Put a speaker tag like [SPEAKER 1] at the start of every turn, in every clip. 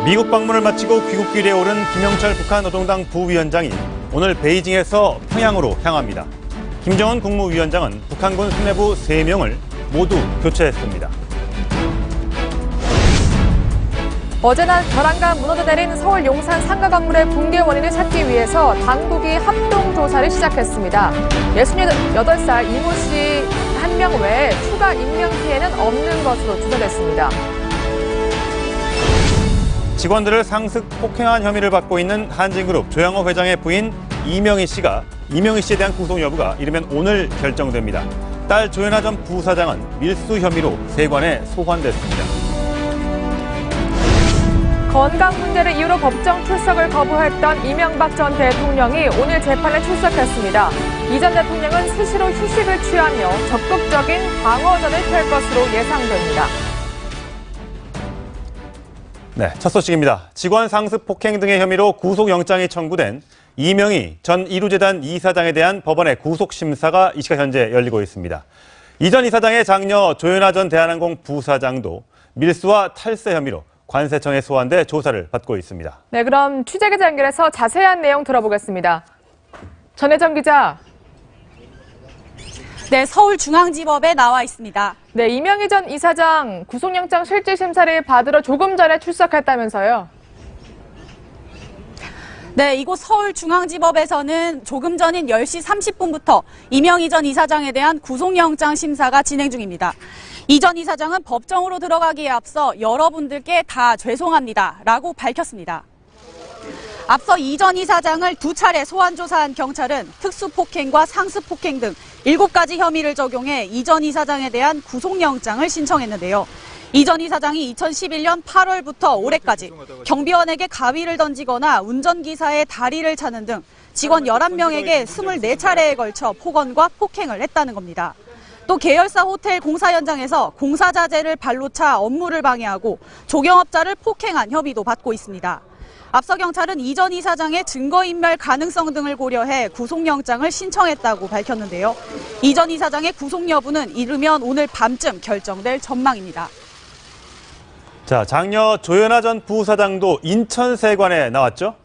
[SPEAKER 1] 미국 방문을 마치고 귀국길에 오른 김영철 북한 노동당 부위원장이 오늘 베이징에서 평양으로 향합니다. 김정은 국무위원장은 북한군 수뇌부 3명을 모두 교체했습니다.
[SPEAKER 2] 어제 낮 벼랑간 무너져 내린 서울 용산 상가 건물의 붕괴 원인을 찾기 위해서 당국이 합동 조사를 시작했습니다. 68살 이모 씨 1명 외에 추가 인명 피해는 없는 것으로 조사됐습니다.
[SPEAKER 1] 직원들을 상습 폭행한 혐의를 받고 있는 한진그룹 조양호 회장의 부인 이명희 씨에 대한 구속 여부가 이르면 오늘 결정됩니다. 딸 조현아 전 부사장은 밀수 혐의로 세관에 소환됐습니다.
[SPEAKER 2] 건강 문제를 이유로 법정 출석을 거부했던 이명박 전 대통령이 오늘 재판에 출석했습니다. 이 전 대통령은 수시로 휴식을 취하며 적극적인 방어전을 펼 것으로 예상됩니다.
[SPEAKER 1] 네, 첫 소식입니다. 직원 상습 폭행 등의 혐의로 구속영장이 청구된 이명희 전 이루재단 이사장에 대한 법원의 구속심사가 이 시각 현재 열리고 있습니다. 이 전 이사장의 장녀 조현아 전 대한항공 부사장도 밀수와 탈세 혐의로 관세청에 소환돼 조사를 받고 있습니다.
[SPEAKER 2] 네, 그럼 취재기자 연결해서 자세한 내용 들어보겠습니다. 전혜정 기자.
[SPEAKER 3] 네, 서울중앙지법에 나와 있습니다.
[SPEAKER 2] 네, 이명희 전 이사장 구속영장 실질심사를 받으러 조금 전에 출석했다면서요?
[SPEAKER 3] 네, 이곳 서울중앙지법에서는 조금 전인 10시 30분부터 이명희 전 이사장에 대한 구속영장 심사가 진행 중입니다. 이 전 이사장은 법정으로 들어가기에 앞서 여러분들께 다 죄송합니다 라고 밝혔습니다. 앞서 이 전 이사장을 2차례 소환조사한 경찰은 특수폭행과 상습폭행 등 7가지 혐의를 적용해 이 전 이사장에 대한 구속영장을 신청했는데요. 이 전 이사장이 2011년 8월부터 올해까지 경비원에게 가위를 던지거나 운전기사의 다리를 차는 등 직원 11명에게 24차례에 걸쳐 폭언과 폭행을 했다는 겁니다. 또 계열사 호텔 공사 현장에서 공사자재를 발로 차 업무를 방해하고 조경업자를 폭행한 혐의도 받고 있습니다. 앞서 경찰은 이 전 이사장의 증거인멸 가능성 등을 고려해 구속영장을 신청했다고 밝혔는데요. 이 전 이사장의 구속 여부는 이르면 오늘 밤쯤 결정될 전망입니다.
[SPEAKER 1] 자, 장녀 조현아 전 부사장도 인천세관에 나왔죠?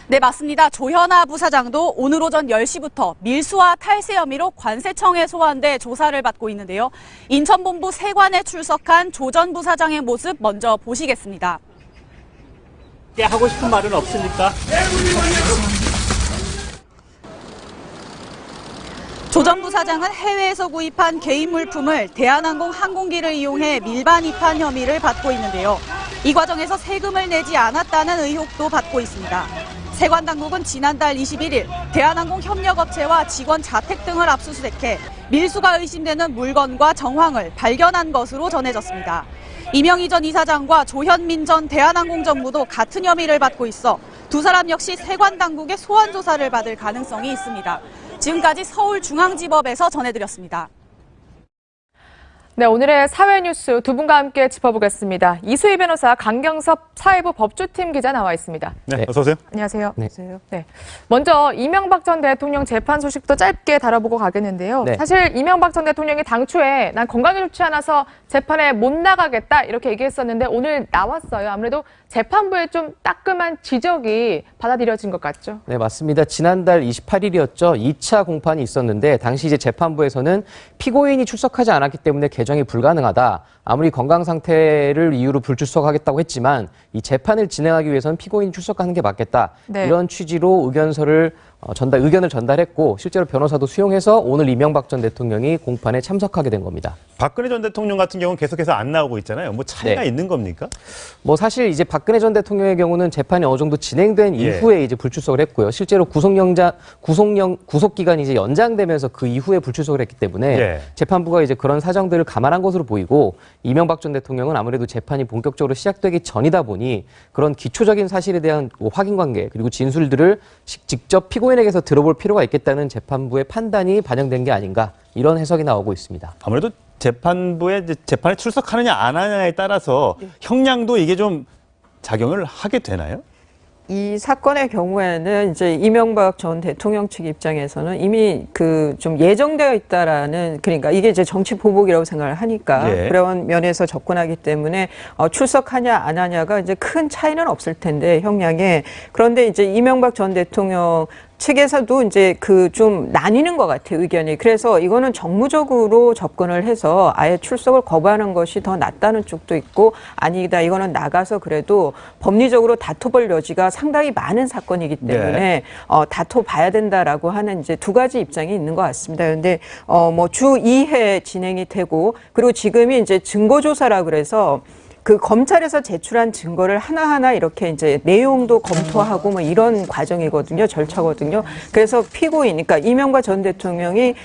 [SPEAKER 3] 네, 맞습니다. 조현아 부사장도 오늘 오전 10시부터 밀수와 탈세 혐의로 관세청에 소환돼 조사를 받고 있는데요. 인천본부 세관에 출석한 조 전 부사장의 모습 먼저 보시겠습니다.
[SPEAKER 4] 하고 싶은 말은 없습니까?
[SPEAKER 3] 조 전 부사장은 해외에서 구입한 개인 물품을 대한항공 항공기를 이용해 밀반 입한 혐의를 받고 있는데요. 이 과정에서 세금을 내지 않았다는 의혹도 받고 있습니다. 세관 당국은 지난달 21일 대한항공 협력업체와 직원 자택 등을 압수수색해 밀수가 의심되는 물건과 정황을 발견한 것으로 전해졌습니다. 이명희 전 이사장과 조현민 전 대한항공 전무도 같은 혐의를 받고 있어 두 사람 역시 세관 당국의 소환 조사를 받을 가능성이 있습니다. 지금까지 서울중앙지법에서 전해드렸습니다.
[SPEAKER 2] 네, 오늘의 사회 뉴스 두 분과 함께 짚어보겠습니다. 이수희 변호사, 강경섭 사회부 법조팀 기자 나와 있습니다.
[SPEAKER 1] 네, 어서 오세요.
[SPEAKER 2] 안녕하세요. 네. 먼저 이명박 전 대통령 재판 소식도 짧게 다뤄보고 가겠는데요.
[SPEAKER 5] 네.
[SPEAKER 2] 사실 이명박 전 대통령이 당초에 난 건강이 좋지 않아서 재판에 못 나가겠다 이렇게 얘기했었는데 오늘 나왔어요. 아무래도 재판부의 좀 따끔한 지적이 받아들여진 것 같죠?
[SPEAKER 5] 네, 맞습니다. 지난달 28일이었죠. 2차 공판이 있었는데 당시 이제 재판부에서는 피고인이 출석하지 않았기 때문에 개정이 불가능하다. 아무리 건강 상태를 이유로 불출석하겠다고 했지만 이 재판을 진행하기 위해서는 피고인이 출석하는 게 맞겠다.
[SPEAKER 2] 네.
[SPEAKER 5] 이런 취지로 의견을 전달했고 실제로 변호사도 수용해서 오늘 이명박 전 대통령이 공판에 참석하게 된 겁니다.
[SPEAKER 1] 박근혜 전 대통령 같은 경우는 계속해서 안 나오고 있잖아요. 뭐 차이가
[SPEAKER 5] 네.
[SPEAKER 1] 있는 겁니까?
[SPEAKER 5] 뭐 사실 이제 박근혜 전 대통령의 경우는 재판이 어느 정도 진행된 이후에 이제 불출석을 했고요. 실제로 구속 기간이 이제 연장되면서 그 이후에 불출석을 했기 때문에 재판부가 이제 그런 사정들을 감안한 것으로 보이고 이명박 전 대통령은 아무래도 재판이 본격적으로 시작되기 전이다 보니 그런 기초적인 사실에 대한 확인 관계 그리고 진술들을 직접 피고인에게서 들어볼 필요가 있겠다는 재판부의 판단이 반영된 게 아닌가 이런 해석이 나오고 있습니다.
[SPEAKER 1] 아무래도 재판부에 재판에 출석하느냐 안 하느냐에 따라서 형량도 이게 좀 작용을 하게 되나요?
[SPEAKER 6] 이 사건의 경우에는 이제 이명박 전 대통령 측 입장에서는 이미 그 좀 예정되어 있다라는, 그러니까 이게 이제 정치 보복이라고 생각을 하니까
[SPEAKER 1] 예.
[SPEAKER 6] 그런 면에서 접근하기 때문에 출석하냐 안 하냐가 이제 큰 차이는 없을 텐데 형량에. 그런데 이제 이명박 전 대통령 측에서도 이제 그 좀 나뉘는 것 같아요, 의견이. 그래서 이거는 정무적으로 접근을 해서 아예 출석을 거부하는 것이 더 낫다는 쪽도 있고, 아니다, 이거는 나가서 그래도 법리적으로 다퉈볼 여지가 상당히 많은 사건이기 때문에 다퉈봐야 된다라고 하는 이제 두 가지 입장이 있는 것 같습니다. 그런데 뭐 주 2회 진행이 되고, 그리고 지금이 이제 증거조사라 그래서 그 검찰에서 제출한 증거를 하나하나 이렇게 이제 내용도 검토하고 뭐 이런 과정이거든요. 절차거든요. 그래서 피고인, 그러니까 이명박 전 대통령이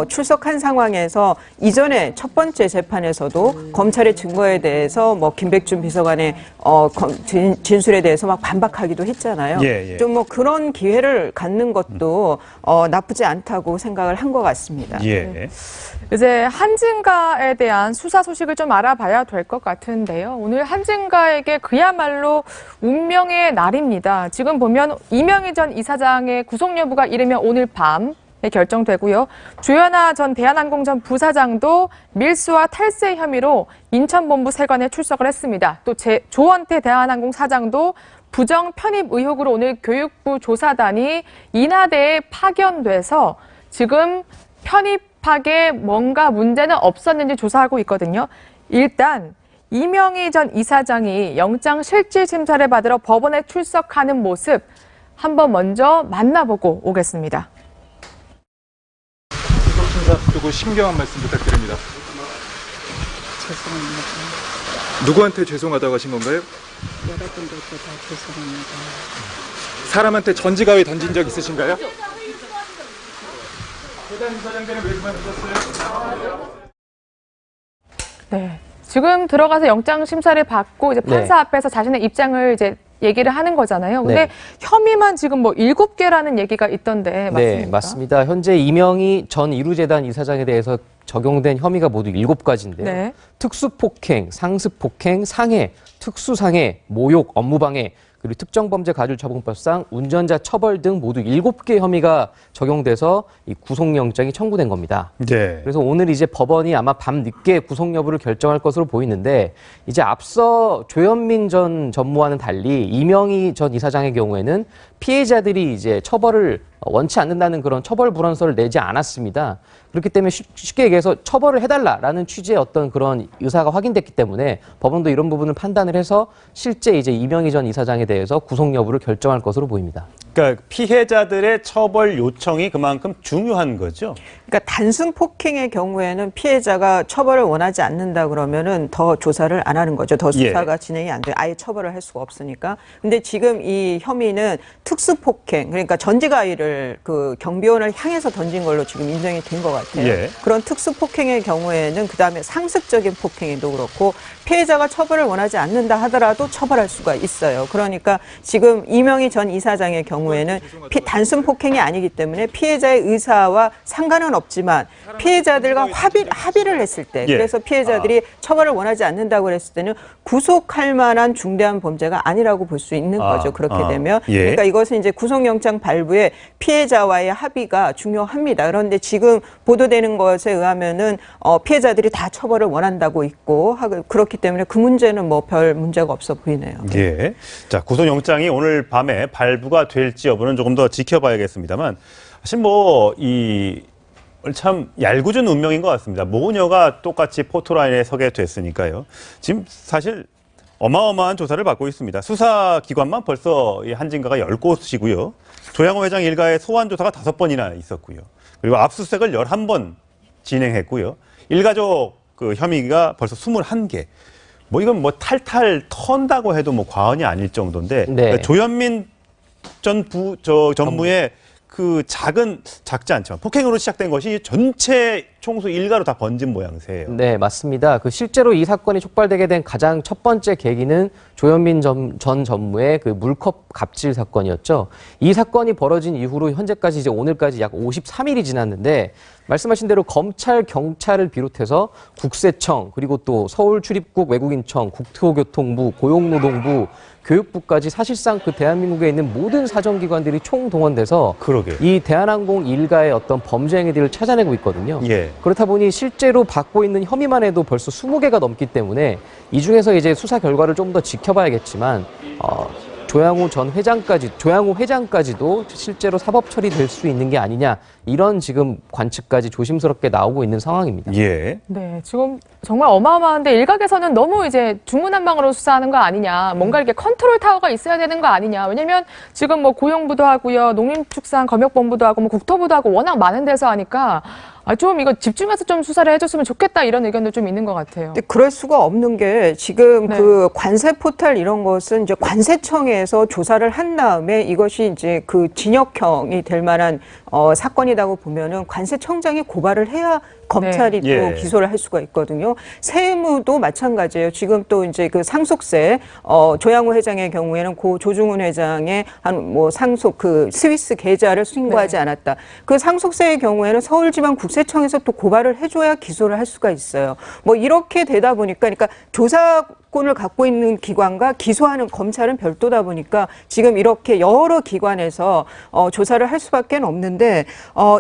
[SPEAKER 6] 출석한 상황에서 이전에 첫 번째 재판에서도 검찰의 증거에 대해서 뭐 김백준 비서관의 진술에 대해서 막 반박하기도 했잖아요.
[SPEAKER 1] 예, 예.
[SPEAKER 6] 좀 뭐 그런 기회를 갖는 것도 나쁘지 않다고 생각을 한 것 같습니다.
[SPEAKER 1] 예.
[SPEAKER 2] 이제 한진가에 대한 수사 소식을 좀 알아봐야 될 것 같은데요. 오늘 한진가에게 그야말로 운명의 날입니다. 지금 보면 이명희 전 이사장의 구속 여부가 이르면 오늘 밤에 결정되고요. 조현아 전 대한항공 전 부사장도 밀수와 탈세 혐의로 인천본부 세관에 출석을 했습니다. 또 조원태 대한항공 사장도 부정 편입 의혹으로 오늘 교육부 조사단이 인하대에 파견돼서 지금 편입하게 뭔가 문제는 없었는지 조사하고 있거든요. 일단 이명희 전 이사장이 영장 실질 심사를 받으러 법원에 출석하는 모습 한번 먼저 만나보고 오겠습니다.
[SPEAKER 7] 구속심사 두고 심경한 말씀 부탁드립니다.
[SPEAKER 8] 죄송합니다.
[SPEAKER 7] 누구한테 죄송하다고 하신 건가요?
[SPEAKER 8] 여러분들께 다 죄송합니다.
[SPEAKER 7] 사람한테 전지가위 던진 적 있으신가요? 대단 이사장들은 왜 그만두셨어요?
[SPEAKER 2] 네. 지금 들어가서 영장 심사를 받고 이제 판사
[SPEAKER 5] 네.
[SPEAKER 2] 앞에서 자신의 입장을 이제 얘기를 하는 거잖아요. 근데
[SPEAKER 5] 네.
[SPEAKER 2] 혐의만 지금 뭐 7개라는 얘기가 있던데 맞습니까?
[SPEAKER 5] 네, 맞습니다. 현재 이명희 전 이루재단 이사장에 대해서 적용된 혐의가 모두 7가지인데요.
[SPEAKER 2] 네.
[SPEAKER 5] 특수폭행, 상습폭행, 상해, 특수상해, 모욕, 업무방해, 그리고 특정범죄가중처벌법상 운전자 처벌 등 모두 7개 혐의가 적용돼서 이 구속영장이 청구된 겁니다.
[SPEAKER 1] 네.
[SPEAKER 5] 그래서 오늘 이제 법원이 아마 밤 늦게 구속 여부를 결정할 것으로 보이는데, 이제 앞서 조현민 전 전무와는 달리 이명희 전 이사장의 경우에는 피해자들이 이제 처벌을 원치 않는다는 그런 처벌 불원서를 내지 않았습니다. 그렇기 때문에 쉽게 얘기해서 처벌을 해달라라는 취지의 어떤 그런 의사가 확인됐기 때문에 법원도 이런 부분을 판단을 해서 실제 이제 이명희 전 이사장에 대해서 구속 여부를 결정할 것으로 보입니다.
[SPEAKER 1] 그러니까 피해자들의 처벌 요청이 그만큼 중요한 거죠.
[SPEAKER 6] 그러니까 단순 폭행의 경우에는 피해자가 처벌을 원하지 않는다 그러면은 더 조사를 안 하는 거죠. 더 수사가 진행이 안 돼요. 아예 처벌을 할 수가 없으니까. 근데 지금 이 혐의는 특수 폭행, 그러니까 전지가위를 그 경비원을 향해서 던진 걸로 지금 인정이 된 것 같아요.
[SPEAKER 1] 예.
[SPEAKER 6] 그런 특수 폭행의 경우에는 그다음에 상습적인 폭행에도 그렇고 피해자가 처벌을 원하지 않는다 하더라도 처벌할 수가 있어요. 그러니까 지금 이명희 전 이사장의 경우에는 단순 폭행이 아니기 때문에 피해자의 의사와 상관은 없지만 피해자들과 합의를 했을 때, 그래서 피해자들이 처벌을 원하지 않는다고 그랬을 때는 구속할 만한 중대한 범죄가 아니라고 볼 수 있는 거죠. 그렇게 되면. 그러니까 이것은 이제 구속영장 발부에 피해자와의 합의가 중요합니다. 그런데 지금 보도되는 것에 의하면은 피해자들이 다 처벌을 원한다고 있고 그렇기 때문에 그 문제는 뭐 별 문제가 없어 보이네요.
[SPEAKER 1] 예. 자, 구속영장이 오늘 밤에 발부가 될지 여부는 조금 더 지켜봐야겠습니다만, 사실 뭐 참 얄궂은 운명인 것 같습니다. 모녀가 똑같이 포토라인에 서게 됐으니까요. 지금 사실 어마어마한 조사를 받고 있습니다. 수사기관만 벌써 이 한진가가 10곳이고요. 조양호 회장 일가의 소환조사가 5번이나 있었고요. 그리고 압수수색을 11번 진행했고요. 일가족 그 혐의가 벌써 21개. 뭐 이건 뭐 탈탈 턴다고 해도 뭐 과언이 아닐 정도인데,
[SPEAKER 5] 네.
[SPEAKER 1] 조현민 전무의 그 작지 않지만 폭행으로 시작된 것이 전체 총수 일가로 다 번진 모양새예요.
[SPEAKER 5] 네, 맞습니다. 실제로 이 사건이 촉발되게 된 가장 첫 번째 계기는 조현민 전 전무의 그 물컵 갑질 사건이었죠. 이 사건이 벌어진 이후로 현재까지 이제 오늘까지 약 53일이 지났는데 말씀하신 대로 검찰, 경찰을 비롯해서 국세청, 그리고 또 서울출입국 외국인청, 국토교통부, 고용노동부, 교육부까지 사실상 그 대한민국에 있는 모든 사정기관들이 총동원돼서 이 대한항공 일가의 어떤 범죄 행위들을 찾아내고 있거든요.
[SPEAKER 1] 예.
[SPEAKER 5] 그렇다 보니 실제로 받고 있는 혐의만 해도 벌써 20개가 넘기 때문에 이 중에서 이제 수사 결과를 좀 더 지켜봐야겠지만 조양호 회장까지도 실제로 사법 처리될 수 있는 게 아니냐 이런 지금 관측까지 조심스럽게 나오고 있는 상황입니다.
[SPEAKER 1] 예.
[SPEAKER 2] 네, 지금 정말 어마어마한데 일각에서는 너무 이제 중구난방으로 수사하는 거 아니냐, 뭔가 이렇게 컨트롤 타워가 있어야 되는 거 아니냐. 왜냐면 지금 뭐 고용부도 하고요, 농림축산검역본부도 하고 뭐 국토부도 하고 워낙 많은 데서 하니까 좀 이거 집중해서 좀 수사를 해줬으면 좋겠다 이런 의견도 좀 있는 것 같아요.
[SPEAKER 6] 근데 그럴 수가 없는 게 지금
[SPEAKER 2] 네.
[SPEAKER 6] 그 관세 포탈 이런 것은 이제 관세청에서 조사를 한 다음에 이것이 이제 그 징역형이 될 만한 사건이라고 보면은 관세청장이 고발을 해야 검찰이
[SPEAKER 1] 네.
[SPEAKER 6] 또
[SPEAKER 1] 예.
[SPEAKER 6] 기소를 할 수가 있거든요. 세무도 마찬가지예요. 지금 또 이제 그 상속세 조양호 회장의 경우에는 고 조중훈 회장의 한 뭐 상속 그 스위스 계좌를 신고하지 않았다. 그 상속세의 경우에는 서울지방국세청에서 또 고발을 해줘야 기소를 할 수가 있어요. 뭐 이렇게 되다 보니까 그러니까 조사권을 갖고 있는 기관과 기소하는 검찰은 별도다 보니까 지금 이렇게 여러 기관에서 조사를 할 수밖에 없는데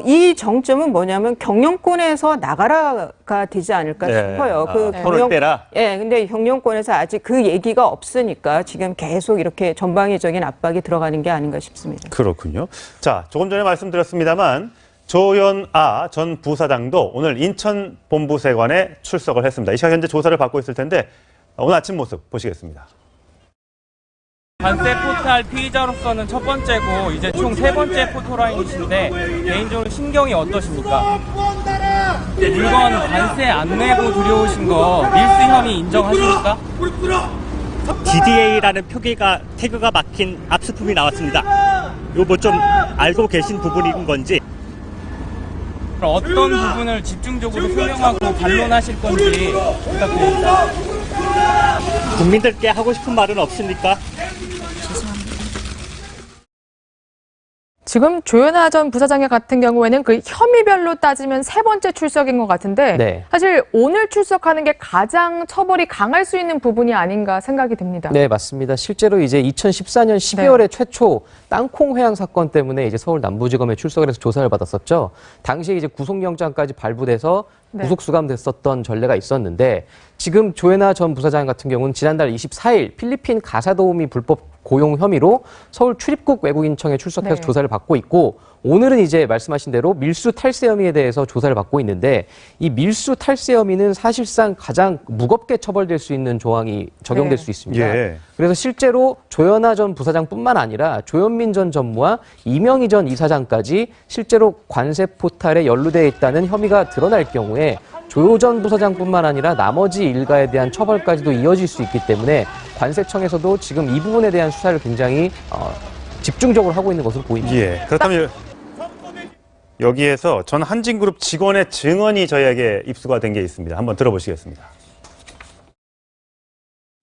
[SPEAKER 6] 이 정점은 뭐냐면 경영권에서 나가라가 되지 않을까 싶어요.
[SPEAKER 1] 손을 떼라.
[SPEAKER 6] 예, 근데 경영권에서 아직 그 얘기가 없으니까 지금 계속 이렇게 전방위적인 압박이 들어가는 게 아닌가 싶습니다.
[SPEAKER 1] 그렇군요. 자, 조금 전에 말씀드렸습니다만 조현아 전 부사장도 오늘 인천 본부세관에 출석을 했습니다. 이 시각 현재 조사를 받고 있을 텐데 오늘 아침 모습 보시겠습니다.
[SPEAKER 9] 관세 포탈 피의자로서는 첫 번째고 이제 총 세 번째 포토라인이신데 개인적으로 신경이 어떠십니까? 물건 관세 안 내고 들여오신 거 밀수 혐의 인정하십니까?
[SPEAKER 4] DDA라는 태그가 막힌 압수품이 나왔습니다. 이거 뭐 좀 알고 계신 부분인 건지.
[SPEAKER 9] 어떤 부분을 집중적으로 소명하고 반론하실 건지 부탁드립니다.
[SPEAKER 4] 국민들께 하고 싶은 말은 없습니까?
[SPEAKER 2] 지금 조현아 전 부사장 같은 경우에는 그 혐의별로 따지면 세 번째 출석인 것 같은데
[SPEAKER 5] 네.
[SPEAKER 2] 사실 오늘 출석하는 게 가장 처벌이 강할 수 있는 부분이 아닌가 생각이 듭니다.
[SPEAKER 5] 네, 맞습니다. 실제로 이제 2014년 12월에 최초 땅콩 회항 사건 때문에 이제 서울 남부지검에 출석을 해서 조사를 받았었죠. 당시에 이제 구속영장까지 발부돼서 구속 수감됐었던 전례가 있었는데 지금 조현아 전 부사장 같은 경우는 지난달 24일 필리핀 가사도우미 불법 고용 혐의로 서울 출입국 외국인청에 출석해서 조사를 받고 있고 오늘은 이제 말씀하신 대로 밀수 탈세 혐의에 대해서 조사를 받고 있는데 이 밀수 탈세 혐의는 사실상 가장 무겁게 처벌될 수 있는 조항이 적용될 수 있습니다. 그래서 실제로 조현아 전 부사장뿐만 아니라 조현민 전 전무와 이명희 전 이사장까지 실제로 관세 포탈에 연루되어 있다는 혐의가 드러날 경우에 조 전 부사장뿐만 아니라 나머지 일가에 대한 처벌까지도 이어질 수 있기 때문에 관세청에서도 지금 이 부분에 대한 수사를 굉장히 집중적으로 하고 있는 것으로 보입니다.
[SPEAKER 1] 예. 그렇다면 여기에서 전 한진그룹 직원의 증언이 저희에게 입수가 된 게 있습니다. 한번 들어보시겠습니다.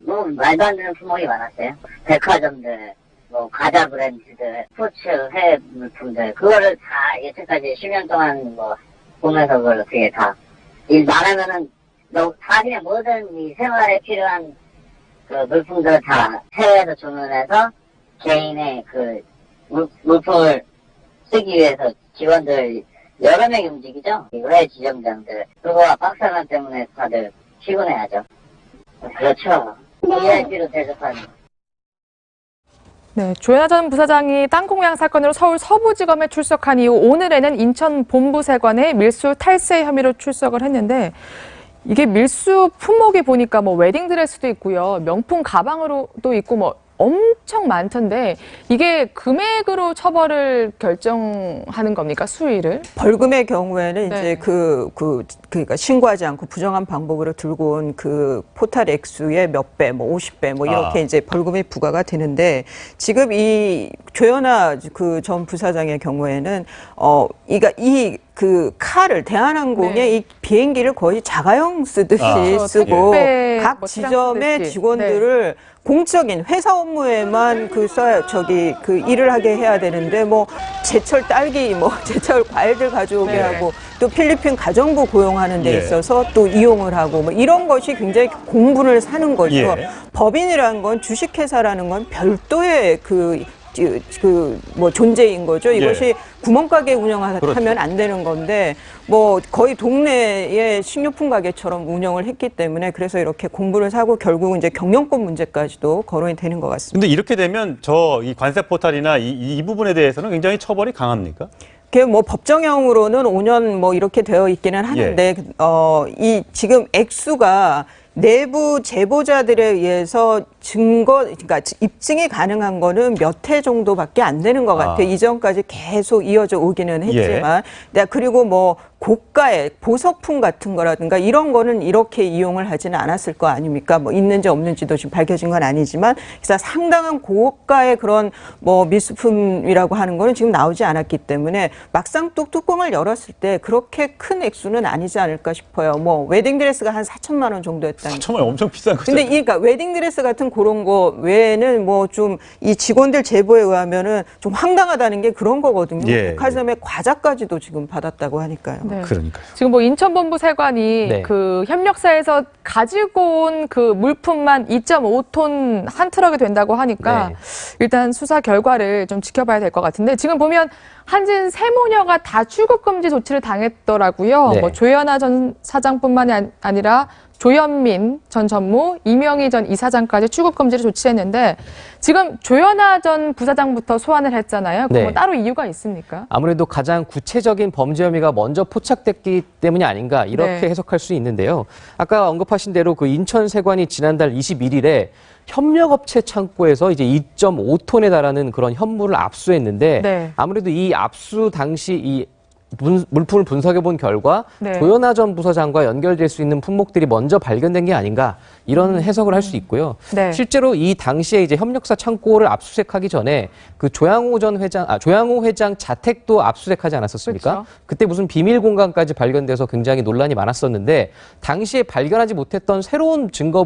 [SPEAKER 10] 뭐 말도 안 되는 품목이 많았어요. 백화점들, 뭐 과자 브랜드들, 스포츠 해외 물품들 그거를 다 예측까지 10년 동안 뭐 보면서 그걸 어떻게 다 말하면은 다 그냥 모든 이 생활에 필요한 그 물품들을 다 해외에서 주문해서 개인의 그 물품을 쓰기 위해서 직원들 여러 명이 움직이죠. 해외 지점장들 그거와 박사관 때문에 다들 피곤해하죠. 그렇죠. VIP로 대접하는.
[SPEAKER 2] 네, 조현아 전 부사장이 땅콩회항 사건으로 서울 서부지검에 출석한 이후 오늘에는 인천 본부세관에 밀수 탈세 혐의로 출석을 했는데 이게 밀수 품목이 보니까 뭐 웨딩드레스도 있고요. 명품 가방으로도 있고 뭐 엄청 많던데 이게 금액으로 처벌을 결정하는 겁니까? 수위를?
[SPEAKER 6] 벌금의 경우에는 이제 그 그러니까 신고하지 않고 부정한 방법으로 들고 온 그 포탈 액수의 몇 배, 뭐 50배, 뭐 이렇게 이제 벌금이 부과가 되는데 지금 이 조현아 그 전 부사장의 경우에는 이 그 칼을 대한항공의 이 비행기를 거의 자가용 쓰듯이 쓰고 각
[SPEAKER 2] 뭐
[SPEAKER 6] 지점의
[SPEAKER 2] 쓰듯이.
[SPEAKER 6] 직원들을 공적인 회사 업무에만 그 일을 하게 해야 되는데 뭐 제철 딸기 뭐 제철 과일들 가져오게 하고 또 필리핀 가정부 고용하는 데 있어서 또 이용을 하고 뭐 이런 것이 굉장히 공분을 사는 거죠. 법인이라는 건 주식회사라는 건 별도의 뭐 존재인 거죠. 이것이 구멍가게 운영하면 안 되는 건데 뭐 거의 동네의 식료품 가게처럼 운영을 했기 때문에 그래서 이렇게 공부를 사고 결국은 이제 경영권 문제까지도 거론이 되는 것 같습니다.
[SPEAKER 1] 근데 이렇게 되면 이 관세 포탈이나 이 부분에 대해서는 굉장히 처벌이 강합니까?
[SPEAKER 6] 그게 뭐 법정형으로는 5년 뭐 이렇게 되어 있기는 하는데 이 지금 액수가 내부 제보자들에 의해서 그러니까 입증이 가능한 거는 몇 회 정도밖에 안 되는 것 같아요. 이전까지 계속 이어져 오기는 했지만. 그리고 뭐 고가의 보석품 같은 거라든가 이런 거는 이렇게 이용을 하지는 않았을 거 아닙니까? 뭐 있는지 없는지도 지금 밝혀진 건 아니지만 그래서 상당한 고가의 그런 뭐 밀수품이라고 하는 거는 지금 나오지 않았기 때문에 막상 또 뚜껑을 열었을 때 그렇게 큰 액수는 아니지 않을까 싶어요. 뭐 웨딩드레스가 한 4천만 원 정도였다는.
[SPEAKER 1] 4천만 원 엄청 비싼 거죠.
[SPEAKER 6] 근데 그러니까 웨딩드레스 같은 그런 거 외에는 뭐 좀 이 직원들 제보에 의하면은 좀 황당하다는 게 그런 거거든요. 백화점의 과자까지도 지금 받았다고 하니까요.
[SPEAKER 2] 네.
[SPEAKER 1] 그러니까요.
[SPEAKER 2] 지금 뭐 인천본부 세관이 그 협력사에서 가지고 온 그 물품만 2.5톤 한 트럭이 된다고 하니까 일단 수사 결과를 좀 지켜봐야 될 것 같은데 지금 보면 한진 세 모녀가 다 출국 금지 조치를 당했더라고요. 뭐 조현아 전 사장뿐만이 아니라 조현민 전 전무, 이명희 전 이사장까지 출국 금지를 조치했는데 지금 조현아 전 부사장부터 소환을 했잖아요. 그럼 뭐 따로 이유가 있습니까?
[SPEAKER 5] 아무래도 가장 구체적인 범죄 혐의가 먼저 포착됐기 때문이 아닌가 이렇게 해석할 수 있는데요. 아까 언급하신 대로 그 인천세관이 지난달 21일에 협력업체 창고에서 이제 2.5톤에 달하는 그런 현물을 압수했는데 아무래도 이 압수 당시 이 물품을 분석해 본 결과 조현아 전 부사장과 연결될 수 있는 품목들이 먼저 발견된 게 아닌가 이런 해석을 할 수 있고요. 실제로 이 당시에 이제 협력사 창고를 압수수색하기 전에 그 조양호 회장 자택도 압수수색하지 않았었습니까? 그때 무슨 비밀 공간까지 발견돼서 굉장히 논란이 많았었는데 당시에 발견하지 못했던 새로운 증거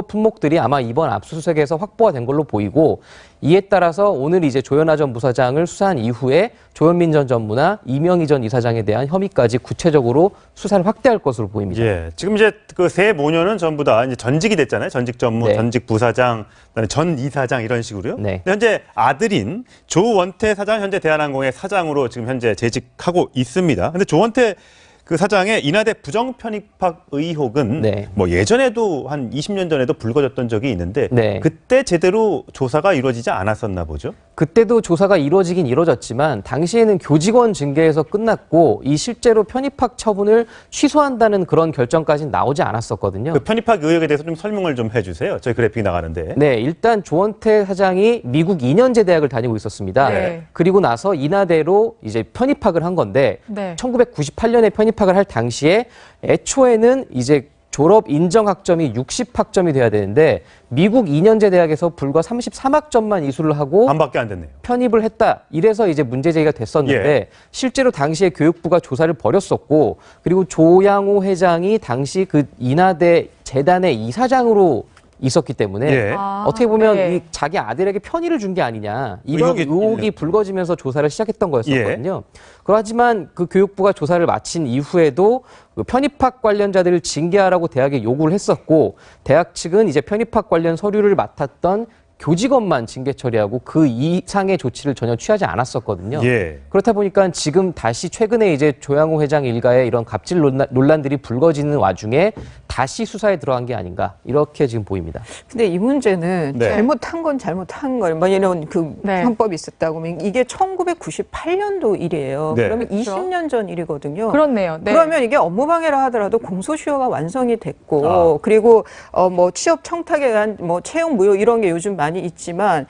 [SPEAKER 5] 품목들이 아마 이번 압수수색에서 확보가 된 걸로 보이고 이에 따라서 오늘 이제 조현아 전 부사장을 수사한 이후에 조현민 전 전무나 이명희 전 이사장에 대한 혐의까지 구체적으로 수사를 확대할 것으로 보입니다.
[SPEAKER 1] 지금 이제 그 세 모녀는 전부 다 이제 전직이 됐잖아요. 전직 전무, 전직 부사장, 그다음에 전 이사장 이런 식으로요. 근데 현재 아들인 조원태 사장 현재 대한항공의 사장으로 지금 현재 재직하고 있습니다. 근데 조원태 그 사장의 인하대 부정 편입학 의혹은 뭐 예전에도 한 20년 전에도 불거졌던 적이 있는데 그때 제대로 조사가 이루어지지 않았었나 보죠?
[SPEAKER 5] 그때도 조사가 이루어지긴 이루어졌지만 당시에는 교직원 징계에서 끝났고 이 실제로 편입학 처분을 취소한다는 그런 결정까지는 나오지 않았었거든요.
[SPEAKER 1] 그 편입학 의혹에 대해서 좀 설명을 좀 해주세요. 저희 그래픽 나가는데.
[SPEAKER 5] 일단 조원태 사장이 미국 2년제 대학을 다니고 있었습니다. 그리고 나서 인하대로 이제 편입학을 한 건데 1998년에 편입학을 할 당시에 애초에는 이제 졸업 인정 학점이 60학점이 돼야 되는데 미국 2년제 대학에서 불과 33학점만 이수를 하고
[SPEAKER 1] 반밖에 안 됐네요.
[SPEAKER 5] 편입을 했다. 이래서 이제 문제 제기가 됐었는데 실제로 당시에 교육부가 조사를 벌였었고 그리고 조양호 회장이 당시 그 인하대 재단의 이사장으로 있었기 때문에 어떻게 보면 이 자기 아들에게 편의를 준 게 아니냐 이런 의혹이 불거지면서 조사를 시작했던 거였었거든요. 그렇지만 그 교육부가 조사를 마친 이후에도 그 편입학 관련자들을 징계하라고 대학에 요구를 했었고 대학 측은 이제 편입학 관련 서류를 맡았던 교직원만 징계 처리하고 그 이상의 조치를 전혀 취하지 않았었거든요. 그렇다 보니까 지금 다시 최근에 이제 조양호 회장 일가의 이런 갑질 논란들이 불거지는 와중에 다시 수사에 들어간 게 아닌가 이렇게 지금 보입니다.
[SPEAKER 6] 근데 이 문제는 잘못한 건 잘못한 걸 뭐 이런 그 형법이 있었다고 하면 이게 1998년도 일이에요. 그러면 20년 전 일이거든요.
[SPEAKER 2] 그렇네요.
[SPEAKER 6] 그러면 이게 업무방해라 하더라도 공소시효가 완성이 됐고 그리고 뭐 취업 청탁에 대한 뭐 채용 무효 이런 게 요즘 많이 있지만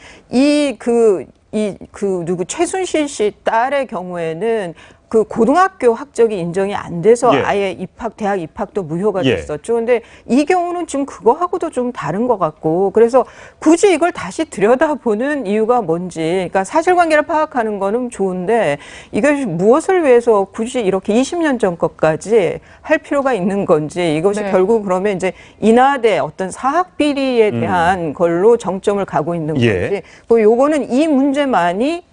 [SPEAKER 6] 누구 최순실 씨 딸의 경우에는 그 고등학교 학적이 인정이 안 돼서
[SPEAKER 1] 예.
[SPEAKER 6] 아예 대학 입학도 무효가
[SPEAKER 1] 예.
[SPEAKER 6] 됐었죠. 근데 이 경우는 좀 그거하고도 좀 다른 것 같고, 그래서 굳이 이걸 다시 들여다보는 이유가 뭔지, 그러니까 사실관계를 파악하는 거는 좋은데 이것이 무엇을 위해서 굳이 이렇게 20년 전 것까지 할 필요가 있는 건지, 이것이
[SPEAKER 2] 네.
[SPEAKER 6] 결국 그러면 이제 인하대 어떤 사학 비리에 대한 걸로 정점을 가고 있는
[SPEAKER 1] 예.
[SPEAKER 6] 건지, 뭐 요거는 이 문제만이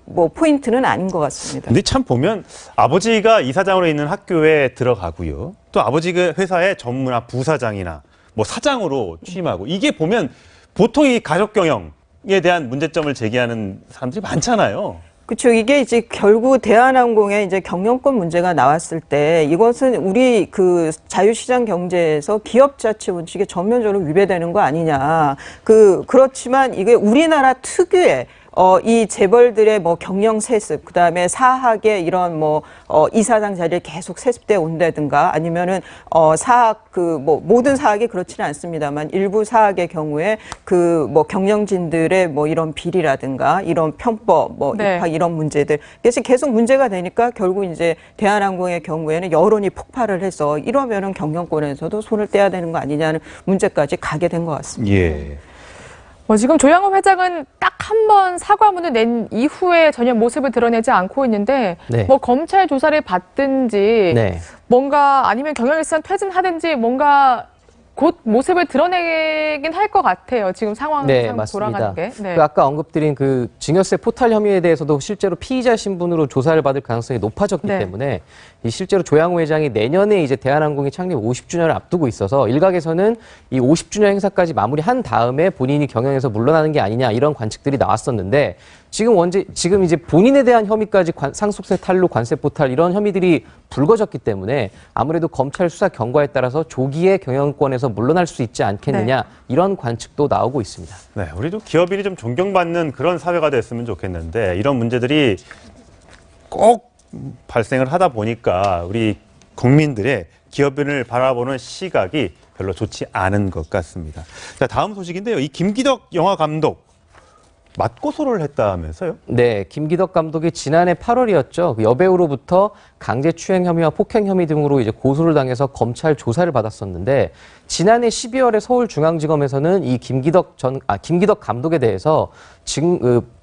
[SPEAKER 6] 뭐 포인트는 아닌 것 같습니다.
[SPEAKER 1] 근데 참 보면 아버지가 이사장으로 있는 학교에 들어가고요. 또 아버지가 회사의 전무나 부사장이나 뭐 사장으로 취임하고, 이게 보면 보통 이 가족 경영에 대한 문제점을 제기하는 사람들이 많잖아요.
[SPEAKER 6] 그렇죠. 이게 이제 결국 대한항공의 이제 경영권 문제가 나왔을 때 이것은 우리 그 자유시장 경제에서 기업 자치 원칙에 전면적으로 위배되는 거 아니냐. 그렇지만 이게 우리나라 특유의 이 재벌들의 뭐 경영 세습, 그다음에 사학의 이런 이사장 자리에 계속 세습돼 온다든가, 아니면은 사학 뭐 모든 사학이 그렇지는 않습니다만 일부 사학의 경우에 경영진들의 이런 비리라든가 이런 편법,
[SPEAKER 2] 네.
[SPEAKER 6] 입학 이런 문제들, 그래서 계속 문제가 되니까 결국 이제 대한항공의 경우에는 여론이 폭발을 해서 이러면은 경영권에서도 손을 떼야 되는 거 아니냐는 문제까지 가게 된 것 같습니다.
[SPEAKER 1] 예.
[SPEAKER 2] 지금 조양호 회장은 딱 한 번 사과문을 낸 이후에 전혀 모습을 드러내지 않고 있는데,
[SPEAKER 5] 네.
[SPEAKER 2] 검찰 조사를 받든지,
[SPEAKER 5] 네.
[SPEAKER 2] 뭔가 아니면 경영일선 퇴진하든지 뭔가 곧 모습을 드러내긴 할 것 같아요. 지금 상황상
[SPEAKER 5] 네, 맞습니다.
[SPEAKER 2] 돌아가는 게. 네.
[SPEAKER 5] 그 아까 언급드린 그 증여세 포탈 혐의에 대해서도 실제로 피의자 신분으로 조사를 받을 가능성이 높아졌기
[SPEAKER 2] 네.
[SPEAKER 5] 때문에 이 실제로 조양호 회장이 내년에 이제 대한항공이 창립 50주년을 앞두고 있어서 일각에서는 이 50주년 행사까지 마무리한 다음에 본인이 경영에서 물러나는 게 아니냐 이런 관측들이 나왔었는데, 지금 이제 본인에 대한 혐의까지 상속세 탈루, 관세 포탈 이런 혐의들이 불거졌기 때문에 아무래도 검찰 수사 경과에 따라서 조기에 경영권에서 물러날 수 있지 않겠느냐, 이런 관측도 나오고 있습니다.
[SPEAKER 1] 네, 우리도 기업인이 좀 존경받는 그런 사회가 됐으면 좋겠는데, 이런 문제들이 꼭 발생을 하다 보니까 우리 국민들의 기업인을 바라보는 시각이 별로 좋지 않은 것 같습니다. 자, 다음 소식인데요. 이 김기덕 영화 감독 맞고소를 했다면서요?
[SPEAKER 5] 네, 김기덕 감독이 지난해 8월이었죠. 여배우로부터 강제추행 혐의와 폭행 혐의 등으로 이제 고소를 당해서 검찰 조사를 받았었는데, 지난해 12월에 서울중앙지검에서는 이 김기덕 감독에 대해서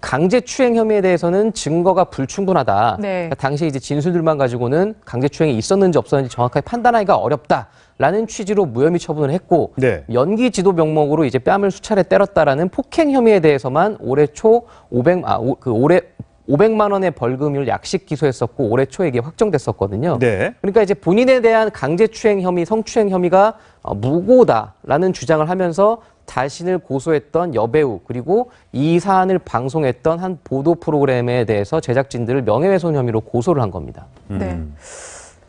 [SPEAKER 5] 강제추행 혐의에 대해서는 증거가 불충분하다.
[SPEAKER 2] 네.
[SPEAKER 5] 그러니까 당시 이제 진술들만 가지고는 강제추행이 있었는지 없었는지 정확하게 판단하기가 어렵다. 라는 취지로 무혐의 처분을 했고,
[SPEAKER 1] 네.
[SPEAKER 5] 연기 지도 명목으로 이제 뺨을 수차례 때렸다라는 폭행 혐의에 대해서만 올해 초 500만 원의 벌금을 약식 기소했었고, 올해 초에 이게 확정됐었거든요.
[SPEAKER 1] 네.
[SPEAKER 5] 그러니까 이제 본인에 대한 강제추행 혐의, 성추행 혐의가 무고다라는 주장을 하면서 자신을 고소했던 여배우, 그리고 이 사안을 방송했던 한 보도 프로그램에 대해서 제작진들을 명예훼손 혐의로 고소를 한 겁니다.
[SPEAKER 2] 네.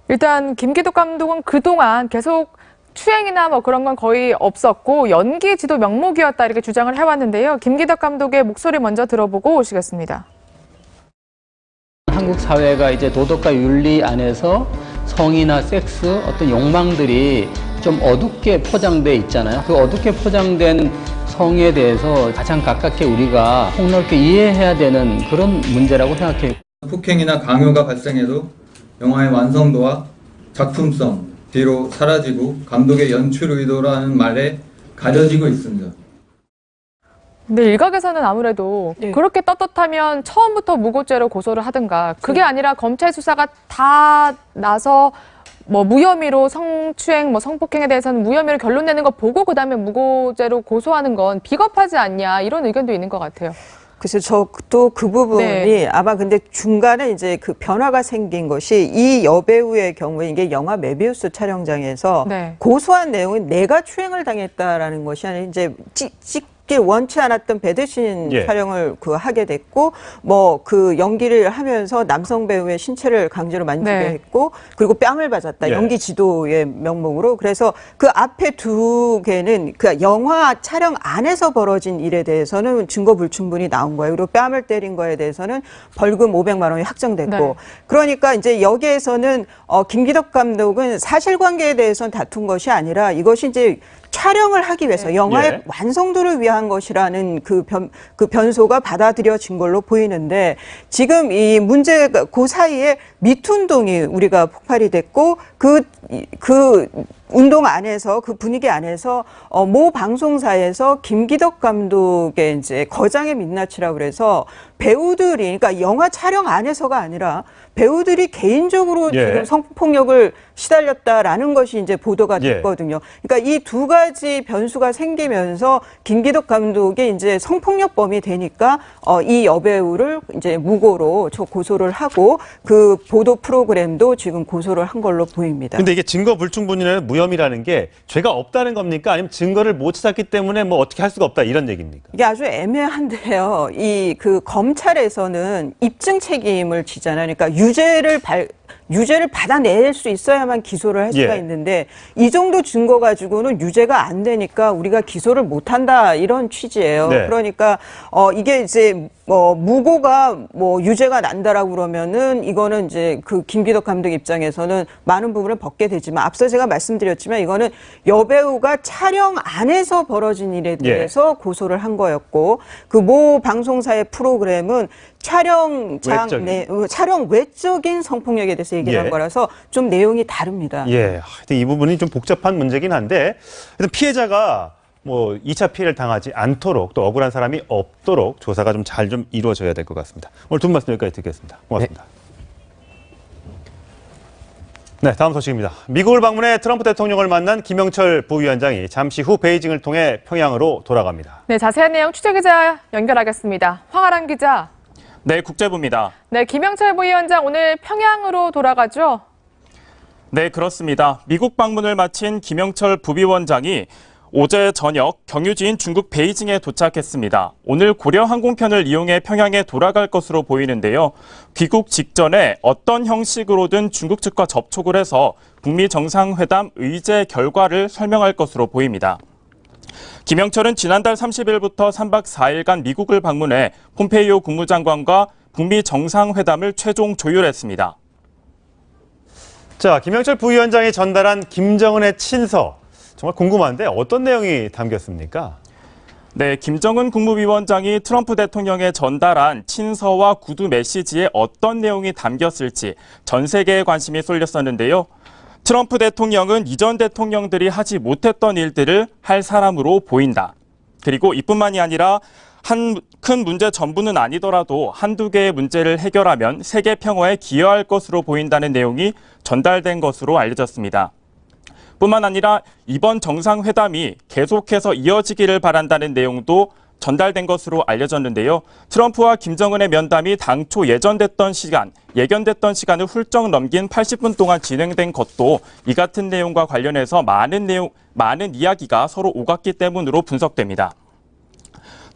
[SPEAKER 2] 일단 김기덕 감독은 그동안 계속 추행이나 그런 건 거의 없었고 연기 지도 명목이었다 이렇게 주장을 해왔는데요. 김기덕 감독의 목소리 먼저 들어보고 오시겠습니다.
[SPEAKER 11] 한국 사회가 이제 도덕과 윤리 안에서 성이나 섹스, 어떤 욕망들이 좀 어둡게 포장돼 있잖아요. 그 어둡게 포장된 성에 대해서 가장 가깝게 우리가 폭넓게 이해해야 되는 그런 문제라고 생각해요.
[SPEAKER 12] 폭행이나 강요가 발생해도 영화의 완성도와 작품성 뒤로 사라지고 감독의 연출 의도라는 말에 가려지고 있습니다.
[SPEAKER 2] 근데 일각에서는 아무래도 그렇게 떳떳하면 처음부터 무고죄로 고소를 하든가, 그게 아니라 검찰 수사가 다 나서 무혐의로 성추행, 성폭행에 대해서는 무혐의로 결론 내는 거 보고 그다음에 무고죄로 고소하는 건 비겁하지 않냐, 이런 의견도 있는 것 같아요.
[SPEAKER 6] 글쎄요, 저도 그 부분이 아마 근데 중간에 이제 그 변화가 생긴 것이, 이 여배우의 경우에 이게 영화 메비우스 촬영장에서 고소한 내용은 내가 추행을 당했다라는 것이 아니라 이제 찍길 원치 않았던 배드신 촬영을 하게 됐고, 그 연기를 하면서 남성 배우의 신체를 강제로 만지게 했고, 그리고 뺨을 맞았다. 연기 지도의 명목으로. 그래서 그 앞에 두 개는 그 영화 촬영 안에서 벌어진 일에 대해서는 증거 불충분이 나온 거예요. 그리고 뺨을 때린 거에 대해서는 벌금 500만 원이 확정됐고. 그러니까 이제 여기에서는 김기덕 감독은 사실관계에 대해서는 다툰 것이 아니라 이것이 이제 촬영을 하기 위해서 영화의
[SPEAKER 1] 예.
[SPEAKER 6] 완성도를 위한 것이라는 그 변소가 받아들여진 걸로 보이는데 지금 이 문제가 그 사이에 미투 운동이 우리가 폭발이 됐고 그 운동 안에서 그 분위기 안에서 모 방송사에서 김기덕 감독의 이제 거장의 민낯이라고 그래서 배우들이 그러니까 영화 촬영 안에서가 아니라 배우들이 개인적으로
[SPEAKER 1] 예.
[SPEAKER 6] 지금 성폭력을 시달렸다라는 것이 이제 보도가 됐거든요. 그러니까 이 두 가지 변수가 생기면서 김기덕 감독이 이제 성폭력범이 되니까 이 여배우를 이제 무고로 고소를 하고 그 보도 프로그램도 지금 고소를 한 걸로 보입니다.
[SPEAKER 1] 근데 이게 증거 불충분이라는 무혐의라는 게 죄가 없다는 겁니까? 아니면 증거를 못 찾았기 때문에 뭐 어떻게 할 수가 없다 이런 얘기입니까?
[SPEAKER 6] 이게 아주 애매한데요. 이 그 검찰에서는 입증 책임을 지잖아요. 그러니까 유죄를 받아낼 수 있어야만 기소를 할 수가
[SPEAKER 1] 예.
[SPEAKER 6] 있는데 이 정도 증거 가지고는 유죄가 안 되니까 우리가 기소를 못 한다 이런 취지예요.
[SPEAKER 1] 네.
[SPEAKER 6] 그러니까 이게 이제 무고가 유죄가 난다라고 그러면은 이거는 이제 그 김기덕 감독 입장에서는 많은 부분을 벗게 되지만 앞서 제가 말씀드렸지만 이거는 여배우가 촬영 안에서 벌어진 일에 대해서 고소를 한 거였고 그 모 방송사의 프로그램은 촬영 외적인 성폭력에 대해서 얘기를 한 거라서 좀 내용이 다릅니다.
[SPEAKER 1] 예, 하여튼 이 부분이 좀 복잡한 문제긴 한데 하여튼 피해자가 뭐 2차 피해를 당하지 않도록 또 억울한 사람이 없도록 조사가 좀 잘 좀 이루어져야 될 것 같습니다. 오늘 두 분 말씀 여기까지 듣겠습니다. 고맙습니다. 네, 다음 소식입니다. 미국을 방문해 트럼프 대통령을 만난 김영철 부위원장이 잠시 후 베이징을 통해 평양으로 돌아갑니다.
[SPEAKER 2] 네, 자세한 내용 취재기자 연결하겠습니다. 황아람 기자.
[SPEAKER 9] 네, 국제부입니다.
[SPEAKER 2] 네, 김영철 부위원장 오늘 평양으로 돌아가죠?
[SPEAKER 9] 네, 그렇습니다. 미국 방문을 마친 김영철 부비원장이 어제 저녁 경유지인 중국 베이징에 도착했습니다. 오늘 고려 항공편을 이용해 평양에 돌아갈 것으로 보이는데요. 귀국 직전에 어떤 형식으로든 중국 측과 접촉을 해서 북미 정상회담 의제 결과를 설명할 것으로 보입니다. 김영철은 지난달 30일부터 3박 4일간 미국을 방문해 폼페이오 국무장관과 북미 정상회담을 최종 조율했습니다.
[SPEAKER 1] 자, 김영철 부위원장이 전달한 김정은의 친서. 정말 궁금한데 어떤 내용이 담겼습니까?
[SPEAKER 9] 네, 김정은 국무위원장이 트럼프 대통령에 전달한 친서와 구두 메시지에 어떤 내용이 담겼을지 전 세계에 관심이 쏠렸었는데요. 트럼프 대통령은 이전 대통령들이 하지 못했던 일들을 할 사람으로 보인다. 그리고 이뿐만이 아니라 한 큰 문제 전부는 아니더라도 한두 개의 문제를 해결하면 세계 평화에 기여할 것으로 보인다는 내용이 전달된 것으로 알려졌습니다. 뿐만 아니라 이번 정상회담이 계속해서 이어지기를 바란다는 내용도 전달된 것으로 알려졌는데요. 트럼프와 김정은의 면담이 당초 예견됐던 시간을 훌쩍 넘긴 80분 동안 진행된 것도 이 같은 내용과 관련해서 많은 이야기가 서로 오갔기 때문으로 분석됩니다.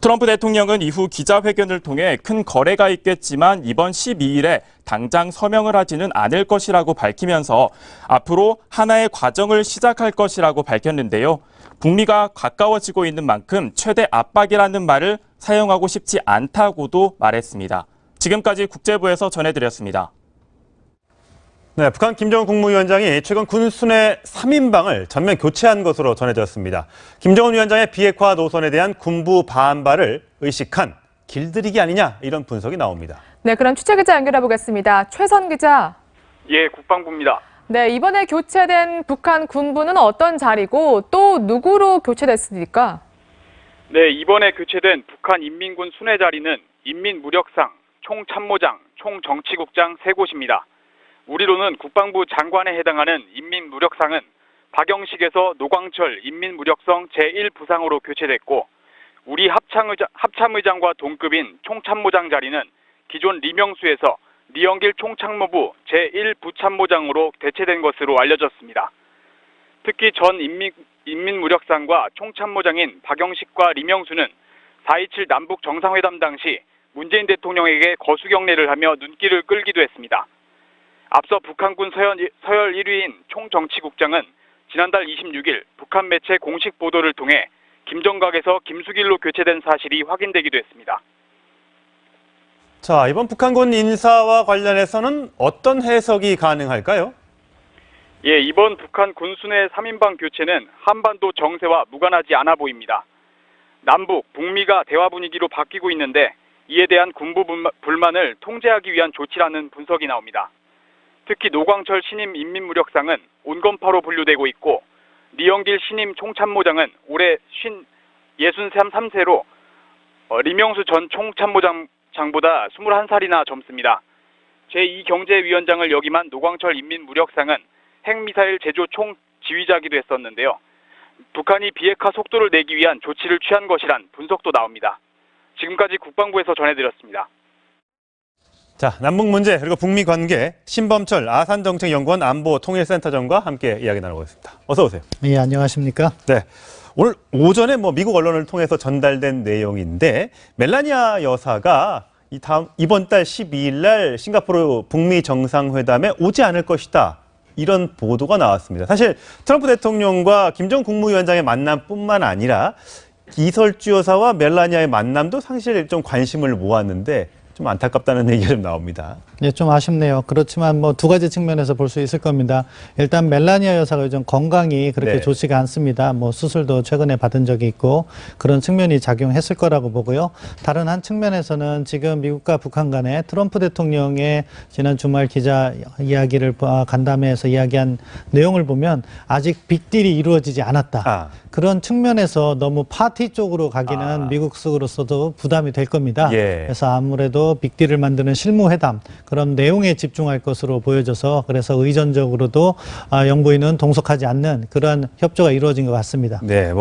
[SPEAKER 9] 트럼프 대통령은 이후 기자회견을 통해 큰 거래가 있겠지만 이번 12일에 당장 서명을 하지는 않을 것이라고 밝히면서 앞으로 하나의 과정을 시작할 것이라고 밝혔는데요. 북미가 가까워지고 있는 만큼 최대 압박이라는 말을 사용하고 싶지 않다고도 말했습니다. 지금까지 국제부에서 전해드렸습니다.
[SPEAKER 1] 네, 북한 김정은 국무위원장이 최근 군 순회 3인방을 전면 교체한 것으로 전해졌습니다. 김정은 위원장의 비핵화 노선에 대한 군부 반발을 의식한 길들이기 아니냐 이런 분석이 나옵니다.
[SPEAKER 2] 네, 그럼 취재기자 연결해 보겠습니다. 최선 기자.
[SPEAKER 13] 예, 국방부입니다.
[SPEAKER 2] 네, 이번에 교체된 북한 군부는 어떤 자리고 또 누구로 교체됐습니까?
[SPEAKER 13] 네, 이번에 교체된 북한 인민군 순회 자리는 인민무력상, 총참모장, 총정치국장 3곳입니다. 우리로는 국방부 장관에 해당하는 인민무력상은 박영식에서 노광철 인민무력성 제1부상으로 교체됐고 우리 합참의장과 동급인 총참모장 자리는 기존 리명수에서 리영길 총참모부 제1부참모장으로 대체된 것으로 알려졌습니다. 특히 전 인민무력상과 총참모장인 박영식과 리명수는 4.27 남북 정상회담 당시 문재인 대통령에게 거수경례를 하며 눈길을 끌기도 했습니다. 앞서 북한군 서열 1위인 총정치국장은 지난달 26일 북한 매체 공식 보도를 통해 김정각에서 김수길로 교체된 사실이 확인되기도 했습니다.
[SPEAKER 1] 자, 이번 북한군 인사와 관련해서는 어떤 해석이 가능할까요?
[SPEAKER 13] 예, 이번 북한 군순회 3인방 교체는 한반도 정세와 무관하지 않아 보입니다. 남북, 북미가 대화 분위기로 바뀌고 있는데 이에 대한 군부 불만을 통제하기 위한 조치라는 분석이 나옵니다. 특히 노광철 신임 인민무력상은 온건파로 분류되고 있고 리영길 신임 총참모장은 올해 63세로 리명수 전 총참모장보다 21살이나 젊습니다. 제2경제위원장을 역임한 노광철 인민무력상은 핵미사일 제조 총지휘자기도 했었는데요. 북한이 비핵화 속도를 내기 위한 조치를 취한 것이란 분석도 나옵니다. 지금까지 국방부에서 전해드렸습니다.
[SPEAKER 1] 자, 남북 문제 그리고 북미 관계 신범철 아산정책연구원 안보통일센터장과 함께 이야기 나눠보겠습니다. 어서 오세요.
[SPEAKER 14] 예, 안녕하십니까?
[SPEAKER 1] 네. 오늘 오전에 미국 언론을 통해서 전달된 내용인데 멜라니아 여사가 이번 달 12일 날 싱가포르 북미 정상회담에 오지 않을 것이다. 이런 보도가 나왔습니다. 사실 트럼프 대통령과 김정 국무위원장의 만남뿐만 아니라 이설주 여사와 멜라니아의 만남도 사실 좀 관심을 모았는데 좀 안타깝다는 얘기가 좀 나옵니다.
[SPEAKER 14] 네, 좀 아쉽네요. 그렇지만 두 가지 측면에서 볼 수 있을 겁니다. 일단 멜라니아 여사가 요즘 건강이 그렇게 좋지가 않습니다. 수술도 최근에 받은 적이 있고 그런 측면이 작용했을 거라고 보고요. 다른 한 측면에서는 지금 미국과 북한 간에 트럼프 대통령의 지난 주말 기자 이야기를 간담회에서 이야기한 내용을 보면 아직 빅딜이 이루어지지 않았다. 그런 측면에서 너무 파티 쪽으로 가기는 미국 측으로서도 부담이 될 겁니다. 그래서 아무래도 빅딜을 만드는 실무회담 그런 내용에 집중할 것으로 보여져서 그래서 의전적으로도 영부인은 동석하지 않는 그런 협조가 이루어진 것 같습니다.
[SPEAKER 1] 네,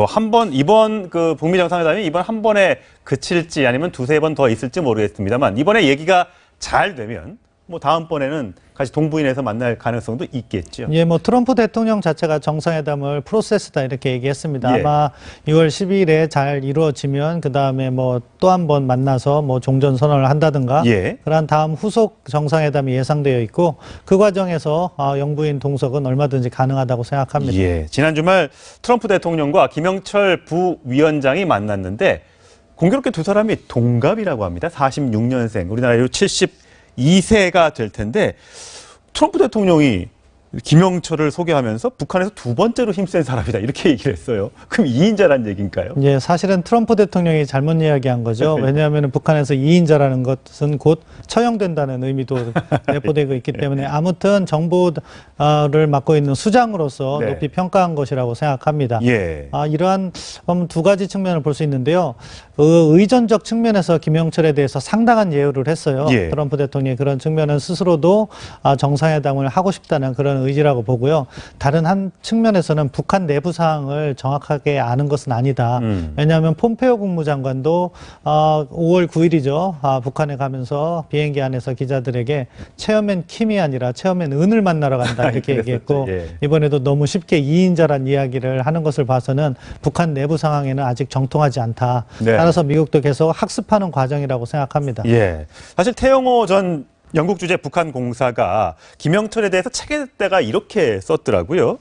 [SPEAKER 1] 이번 그 북미 정상회담이 이번 한 번에 그칠지 아니면 두세 번 더 있을지 모르겠습니다만 이번에 얘기가 잘 되면 다음번에는 같이 동부인에서 만날 가능성도 있겠죠.
[SPEAKER 14] 예, 트럼프 대통령 자체가 정상회담을 프로세스다 이렇게 얘기했습니다. 아마 6월 12일에 잘 이루어지면 그 다음에 또 한 번 만나서 종전 선언을 한다든가 그런 다음 후속 정상회담이 예상되어 있고 그 과정에서 영부인 동석은 얼마든지 가능하다고 생각합니다.
[SPEAKER 1] 예, 지난 주말 트럼프 대통령과 김영철 부위원장이 만났는데 공교롭게 두 사람이 동갑이라고 합니다. 46년생, 우리나라로 72세가 될 텐데 트럼프 대통령이 김영철을 소개하면서 북한에서 두 번째로 힘센 사람이다 이렇게 얘기를 했어요. 그럼 2인자란 얘기인가요?
[SPEAKER 14] 예, 사실은 트럼프 대통령이 잘못 이야기한 거죠. 왜냐하면 북한에서 2인자라는 것은 곧 처형된다는 의미도 내포되고 있기 때문에 아무튼 정보를 맡고 있는 수장으로서 높이 평가한 것이라고 생각합니다. 이러한 두 가지 측면을 볼 수 있는데요. 의전적 측면에서 김영철에 대해서 상당한 예우를 했어요. 트럼프 대통령이 그런 측면은 스스로도 정상회담을 하고 싶다는 그런 의지라고 보고요. 다른 한 측면에서는 북한 내부 사항을 정확하게 아는 것은 아니다. 왜냐하면 폼페오 국무장관도 5월 9일이죠. 북한에 가면서 비행기 안에서 기자들에게 체어맨 킴이 아니라 체어맨 은을 만나러 간다 이렇게 얘기했고 이번에도 너무 쉽게 2인자란 이야기를 하는 것을 봐서는 북한 내부 상황에는 아직 정통하지 않다. 따라서 미국도 계속 학습하는 과정이라고 생각합니다.
[SPEAKER 1] 사실 태영호 전 영국 주재 북한 공사가 김영철에 대해서 책에다가 이렇게 썼더라고요.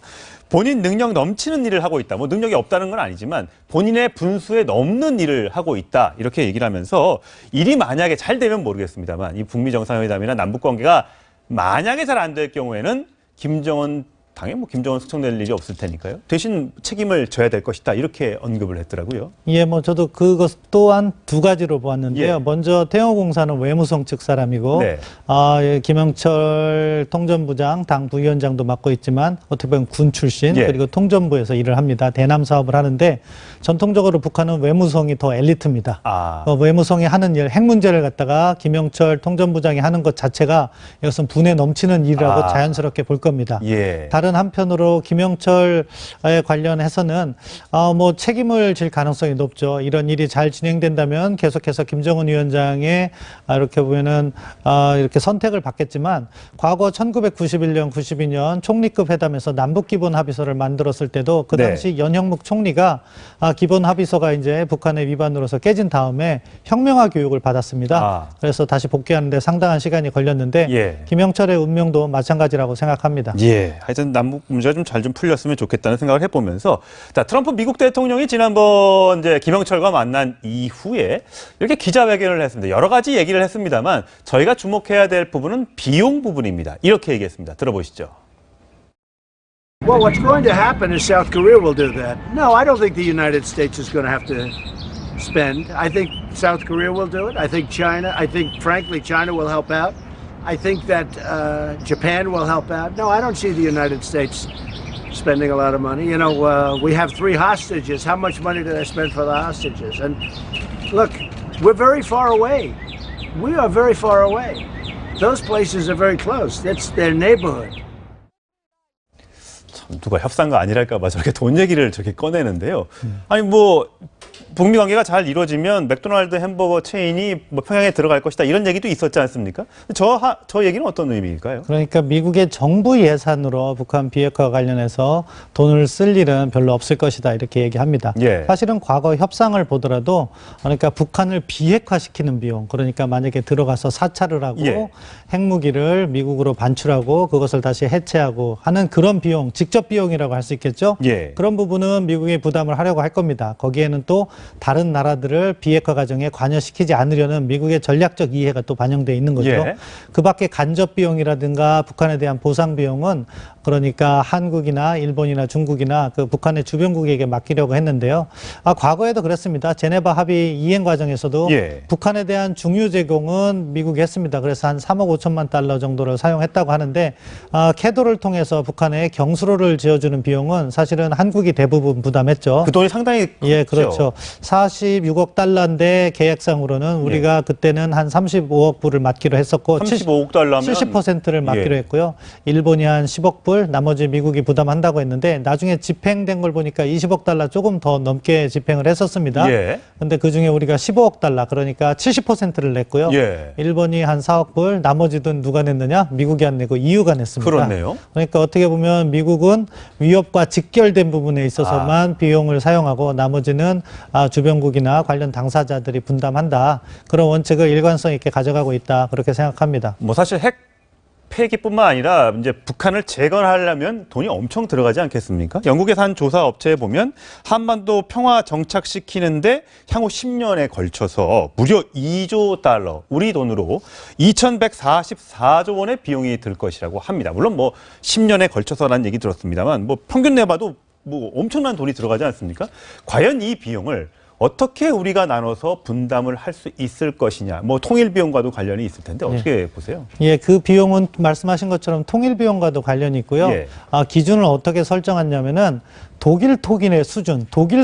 [SPEAKER 1] 본인 능력 넘치는 일을 하고 있다. 능력이 없다는 건 아니지만 본인의 분수에 넘는 일을 하고 있다. 이렇게 얘기를 하면서 일이 만약에 잘 되면 모르겠습니다만 이 북미 정상회담이나 남북 관계가 만약에 잘 안 될 경우에는 김정은 당연히 김정은 숙청될 일이 없을 테니까요. 대신 책임을 져야 될 것이다. 이렇게 언급을 했더라고요.
[SPEAKER 14] 예, 저도 그것 또한 두 가지로 보았는데요. 먼저 태영호공사는 외무성 측 사람이고 김영철 통전부장, 당 부위원장도 맡고 있지만 어떻게 보면 군 출신 그리고 통전부에서 일을 합니다. 대남 사업을 하는데 전통적으로 북한은 외무성이 더 엘리트입니다. 외무성이 하는 일, 핵 문제를 갖다가 김영철 통전부장이 하는 것 자체가 이것은 분에 넘치는 일이라고 자연스럽게 볼 겁니다. 다른 한편으로 김영철에 관련해서는 책임을 질 가능성이 높죠. 이런 일이 잘 진행된다면 계속해서 김정은 위원장의 이렇게 보면은 이렇게 선택을 받겠지만 과거 1991년, 92년 총리급 회담에서 남북기본합의서를 만들었을 때도 그 당시 연형묵 총리가 기본합의서가 이제 북한의 위반으로서 깨진 다음에 혁명화 교육을 받았습니다. 그래서 다시 복귀하는데 상당한 시간이 걸렸는데 김영철의 운명도 마찬가지라고 생각합니다.
[SPEAKER 1] 하여튼 남북 문제가 좀 잘 풀렸으면 좋겠다는 생각을 해보면서 트럼프 미국 대통령이 지난번 이제 김영철과 만난 이후에 이렇게 기자회견을 했습니다. 여러 가지 얘기를 했습니다만 저희가 주목해야 될 부분은 비용 부분입니다. 이렇게 얘기했습니다. 들어보시죠.
[SPEAKER 15] Well, what's going to happen is South Korea will do that. No, I don't think the United States is going to have to spend. I think South Korea will do it. I think China, frankly, China will help out. I think that Japan will help out. No, I don't see the United States spending a lot of money. You know, we have 3 hostages. How much money did I spend for the hostages? And look, we're very far away. We are very far away. Those places are very close. It's their neighborhood.
[SPEAKER 1] 참, 누가 협상가 아니랄까 봐 저렇게 돈 얘기를 저렇게 꺼내는데요. 아니 뭐 북미 관계가 잘 이루어지면 맥도날드 햄버거 체인이 뭐 평양에 들어갈 것이다 이런 얘기도 있었지 않습니까? 저 얘기는 어떤 의미일까요?
[SPEAKER 14] 그러니까 미국의 정부 예산으로 북한 비핵화 관련해서 돈을 쓸 일은 별로 없을 것이다 이렇게 얘기합니다.
[SPEAKER 1] 예.
[SPEAKER 14] 사실은 과거 협상을 보더라도 그러니까 북한을 비핵화시키는 비용, 그러니까 만약에 들어가서 사찰을 하고
[SPEAKER 1] 예.
[SPEAKER 14] 핵무기를 미국으로 반출하고 그것을 다시 해체하고 하는 그런 비용, 직접 비용이라고 할 수 있겠죠.
[SPEAKER 1] 예.
[SPEAKER 14] 그런 부분은 미국이 부담을 하려고 할 겁니다. 거기에는 또 다른 나라들을 비핵화 과정에 관여시키지 않으려는 미국의 전략적 이해가 또 반영되어 있는 거죠.
[SPEAKER 1] 예.
[SPEAKER 14] 그 밖에 간접 비용이라든가 북한에 대한 보상 비용은 그러니까 한국이나 일본이나 중국이나 그 북한의 주변국에게 맡기려고 했는데요. 과거에도 그랬습니다. 제네바 합의 이행 과정에서도
[SPEAKER 1] 예.
[SPEAKER 14] 북한에 대한 중유 제공은 미국이 했습니다. 그래서 한 3억 5천만 달러 정도를 사용했다고 하는데 캐도를 통해서 북한에 경수로를 지어주는 비용은 사실은 한국이 대부분 부담했죠.
[SPEAKER 1] 그 돈이 상당히 컸죠.
[SPEAKER 14] 예, 그렇죠. 46억 달러인데 계획상으로는 우리가 그때는 한 35억 불을 맡기로 했었고
[SPEAKER 1] 35억 달러면
[SPEAKER 14] 70%를 맡기로
[SPEAKER 1] 예.
[SPEAKER 14] 했고요. 일본이 한 10억 불, 나머지 미국이 부담한다고 했는데 나중에 집행된 걸 보니까 20억 달러 조금 더 넘게 집행을 했었습니다.
[SPEAKER 1] 예.
[SPEAKER 14] 근데 그중에 우리가 15억 달러, 그러니까 70%를 냈고요.
[SPEAKER 1] 예.
[SPEAKER 14] 일본이 한 4억 불, 나머지 돈 누가 냈느냐? 미국이 안 내고 EU가 냈습니다.
[SPEAKER 1] 그렇네요.
[SPEAKER 14] 그러니까 어떻게 보면 미국은 위협과 직결된 부분에 있어서만 비용을 사용하고 나머지는 주변국이나 관련 당사자들이 분담한다. 그런 원칙을 일관성 있게 가져가고 있다. 그렇게 생각합니다.
[SPEAKER 1] 뭐 사실 핵 폐기뿐만 아니라 이제 북한을 재건하려면 돈이 엄청 들어가지 않겠습니까? 영국에서 한 조사 업체에 보면 한반도 평화 정착시키는데 향후 10년에 걸쳐서 무려 2조 달러, 우리 돈으로 2,144조 원의 비용이 들 것이라고 합니다. 물론 뭐 10년에 걸쳐서라는 얘기 들었습니다만 뭐 평균 내봐도 뭐 엄청난 돈이 들어가지 않습니까? 과연 이 비용을 어떻게 우리가 나눠서 분담을 할 수 있을 것이냐. 뭐 통일 비용과도 관련이 있을 텐데 어떻게 보세요?
[SPEAKER 14] 예, 그 비용은 말씀하신 것처럼 통일 비용과도 관련이 있고요.
[SPEAKER 1] 예.
[SPEAKER 14] 기준을 어떻게 설정하냐면은 독일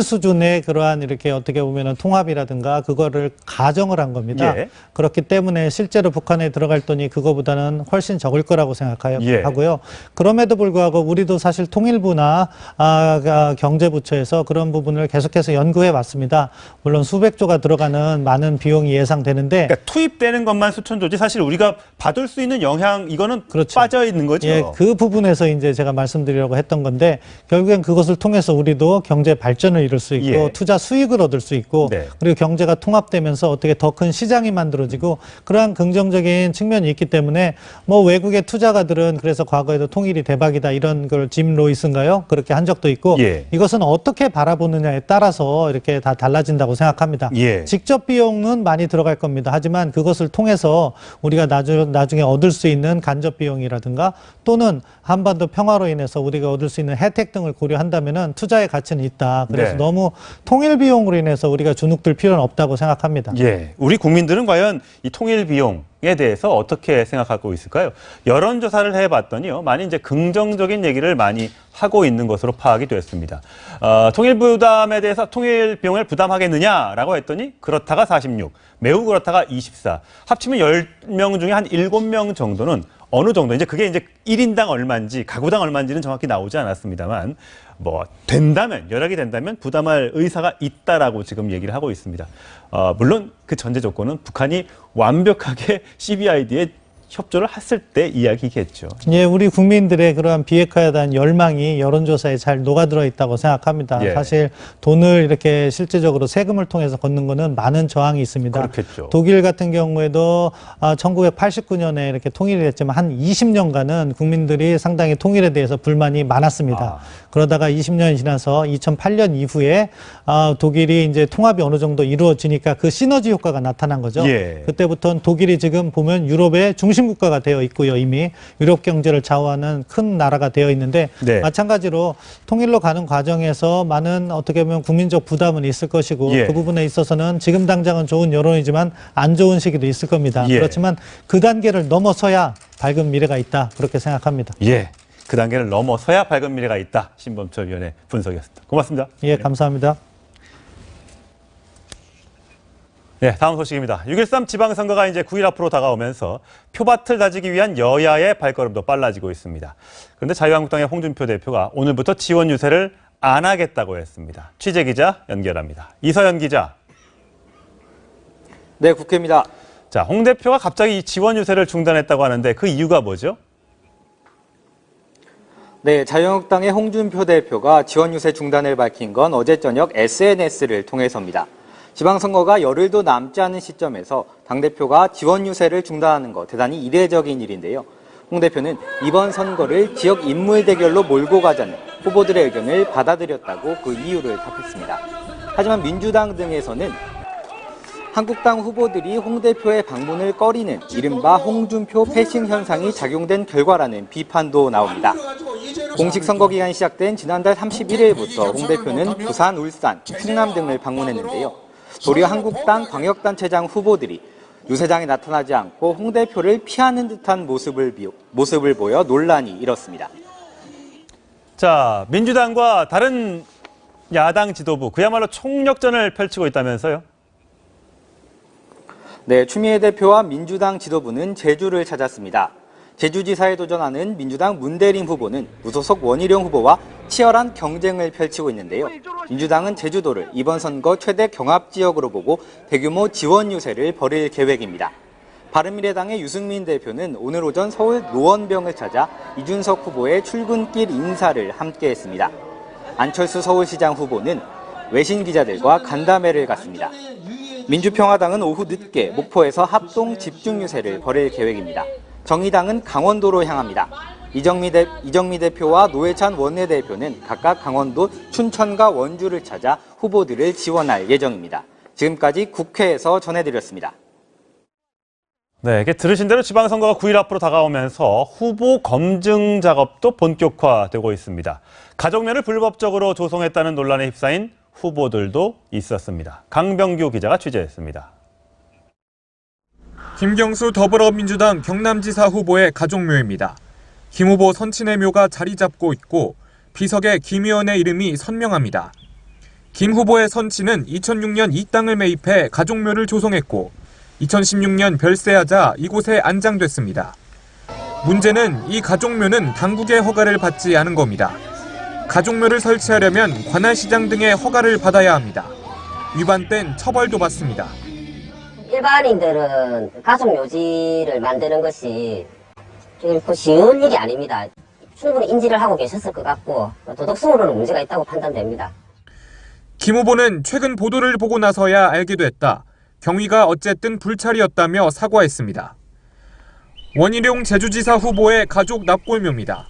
[SPEAKER 14] 수준의 그러한 이렇게 어떻게 보면은 통합이라든가 그거를 가정을 한 겁니다.
[SPEAKER 1] 예.
[SPEAKER 14] 그렇기 때문에 실제로 북한에 들어갈 돈이 그거보다는 훨씬 적을 거라고 생각하고요. 그럼에도 불구하고 우리도 사실 통일부나 경제부처에서 그런 부분을 계속해서 연구해 왔습니다. 물론 수백 조가 들어가는 많은 비용이 예상되는데
[SPEAKER 1] 그러니까 투입되는 것만 수천조지 사실 우리가 받을 수 있는 영향 이거는
[SPEAKER 14] 그렇죠.
[SPEAKER 1] 빠져 있는 거죠.
[SPEAKER 14] 예, 그 부분에서 이제 제가 말씀드리려고 했던 건데 결국엔 그것을 통해서 우리도 경제 발전을 이룰 수 있고
[SPEAKER 1] 예.
[SPEAKER 14] 투자 수익을 얻을 수 있고
[SPEAKER 1] 네.
[SPEAKER 14] 그리고 경제가 통합되면서 어떻게 더 큰 시장이 만들어지고 그러한 긍정적인 측면이 있기 때문에 뭐 외국의 투자가들은 그래서 과거에도 통일이 대박이다 이런 걸 짐 로이스인가요? 그렇게 한 적도 있고
[SPEAKER 1] 예.
[SPEAKER 14] 이것은 어떻게 바라보느냐에 따라서 이렇게 다 달라진다고 생각합니다.
[SPEAKER 1] 예.
[SPEAKER 14] 직접 비용은 많이 들어갈 겁니다. 하지만 그것을 통해서 우리가 나중에 얻을 수 있는 간접 비용이라든가 또는 한반도 평화로 인해서 우리가 얻을 수 있는 혜택 등을 고려한다면은 투자의 가치는 있다. 그래서
[SPEAKER 1] 네.
[SPEAKER 14] 너무 통일 비용으로 인해서 우리가 주눅들 필요는 없다고 생각합니다.
[SPEAKER 1] 예, 우리 국민들은 과연 이 통일 비용에 대해서 어떻게 생각하고 있을까요? 여론조사를 해봤더니요, 많이 이제 긍정적인 얘기를 많이 하고 있는 것으로 파악이 됐습니다. 통일 부담에 대해서 통일 비용을 부담하겠느냐라고 했더니 그렇다가 46, 매우 그렇다가 24, 합치면 10명 중에 한 7명 정도는 어느 정도, 이제 그게 이제 1인당 얼마인지, 가구당 얼마인지는 정확히 나오지 않았습니다만, 뭐, 된다면, 여력이 된다면 부담할 의사가 있다라고 지금 얘기를 하고 있습니다. 물론 그 전제 조건은 북한이 완벽하게 CBID에 협조를 했을 때 이야기겠죠.
[SPEAKER 14] 예, 우리 국민들의 그러한 비핵화에 대한 열망이 여론조사에 잘 녹아들어 있다고 생각합니다.
[SPEAKER 1] 예.
[SPEAKER 14] 사실 돈을 이렇게 실제적으로 세금을 통해서 걷는 거는 많은 저항이 있습니다.
[SPEAKER 1] 그렇겠죠.
[SPEAKER 14] 독일 같은 경우에도 1989년에 이렇게 통일이 됐지만 한 20년간은 국민들이 상당히 통일에 대해서 불만이 많았습니다. 그러다가 20년이 지나서 2008년 이후에 독일이 이제 통합이 어느 정도 이루어지니까 그 시너지 효과가 나타난 거죠.
[SPEAKER 1] 예.
[SPEAKER 14] 그때부터는 독일이 지금 보면 유럽의 중심 중심 국가가 되어 있고요. 이미 유럽 경제를 좌우하는 큰 나라가 되어 있는데
[SPEAKER 1] 네.
[SPEAKER 14] 마찬가지로 통일로 가는 과정에서 많은 어떻게 보면 국민적 부담은 있을 것이고
[SPEAKER 1] 예.
[SPEAKER 14] 그 부분에 있어서는 지금 당장은 좋은 여론이지만 안 좋은 시기도 있을 겁니다.
[SPEAKER 1] 예.
[SPEAKER 14] 그렇지만 그 단계를 넘어서야 밝은 미래가 있다. 그렇게 생각합니다.
[SPEAKER 1] 예. 그 단계를 넘어서야 밝은 미래가 있다. 신범철 위원의 분석이었습니다. 고맙습니다.
[SPEAKER 14] 예, 감사합니다.
[SPEAKER 1] 네, 다음 소식입니다. 6.13 지방선거가 이제 9일 앞으로 다가오면서 표밭을 다지기 위한 여야의 발걸음도 빨라지고 있습니다. 그런데 자유한국당의 홍준표 대표가 오늘부터 지원 유세를 안 하겠다고 했습니다. 취재기자 연결합니다. 이서연 기자.
[SPEAKER 16] 네, 국회입니다.
[SPEAKER 1] 자, 홍 대표가 갑자기 이 지원 유세를 중단했다고 하는데 그 이유가 뭐죠?
[SPEAKER 16] 네, 자유한국당의 홍준표 대표가 지원 유세 중단을 밝힌 건 어제 저녁 SNS를 통해서입니다. 지방선거가 열흘도 남지 않은 시점에서 당대표가 지원 유세를 중단하는 거 대단히 이례적인 일인데요. 홍 대표는 이번 선거를 지역 인물 대결로 몰고 가자는 후보들의 의견을 받아들였다고 그 이유를 답했습니다. 하지만 민주당 등에서는 한국당 후보들이 홍 대표의 방문을 꺼리는 이른바 홍준표 패싱 현상이 작용된 결과라는 비판도 나옵니다. 공식 선거 기간이 시작된 지난달 31일부터 홍 대표는 부산, 울산, 충남 등을 방문했는데요. 도리어 한국당 광역단체장 후보들이 유세장에 나타나지 않고 홍 대표를 피하는 듯한 모습을 보여 논란이 일었습니다.
[SPEAKER 1] 자, 민주당과 다른 야당 지도부 그야말로 총력전을 펼치고 있다면서요?
[SPEAKER 16] 네, 추미애 대표와 민주당 지도부는 제주를 찾았습니다. 제주지사에 도전하는 민주당 문대림 후보는 무소속 원희룡 후보와 치열한 경쟁을 펼치고 있는데요. 민주당은 제주도를 이번 선거 최대 경합지역으로 보고 대규모 지원 유세를 벌일 계획입니다. 바른미래당의 유승민 대표는 오늘 오전 서울 노원병을 찾아 이준석 후보의 출근길 인사를 함께했습니다. 안철수 서울시장 후보는 외신 기자들과 간담회를 갖습니다. 민주평화당은 오후 늦게 목포에서 합동 집중 유세를 벌일 계획입니다. 정의당은 강원도로 향합니다. 이정미 대표와 노회찬 원내대표는 각각 강원도 춘천과 원주를 찾아 후보들을 지원할 예정입니다. 지금까지 국회에서 전해드렸습니다.
[SPEAKER 1] 네, 이게 들으신 대로 지방선거가 9일 앞으로 다가오면서 후보 검증 작업도 본격화되고 있습니다. 가족면을 불법적으로 조성했다는 논란에 휩싸인 후보들도 있었습니다. 강병규 기자가 취재했습니다.
[SPEAKER 17] 김경수 더불어민주당 경남지사 후보의 가족묘입니다. 김 후보 선친의 묘가 자리 잡고 있고 비석에 김 의원의 이름이 선명합니다. 김 후보의 선친은 2006년 이 땅을 매입해 가족묘를 조성했고 2016년 별세하자 이곳에 안장됐습니다. 문제는 이 가족묘는 당국의 허가를 받지 않은 겁니다. 가족묘를 설치하려면 관할시장 등의 허가를 받아야 합니다. 위반된 처벌도 받습니다.
[SPEAKER 18] 일반인들은 가족묘지를 만드는 것이 결코 쉬운 일이 아닙니다. 충분히 인지를 하고 계셨을 것 같고 도덕성으로는 문제가 있다고 판단됩니다.
[SPEAKER 17] 김 후보는 최근 보도를 보고 나서야 알게 됐다. 경위가 어쨌든 불찰이었다며 사과했습니다. 원희룡 제주지사 후보의 가족 납골묘입니다.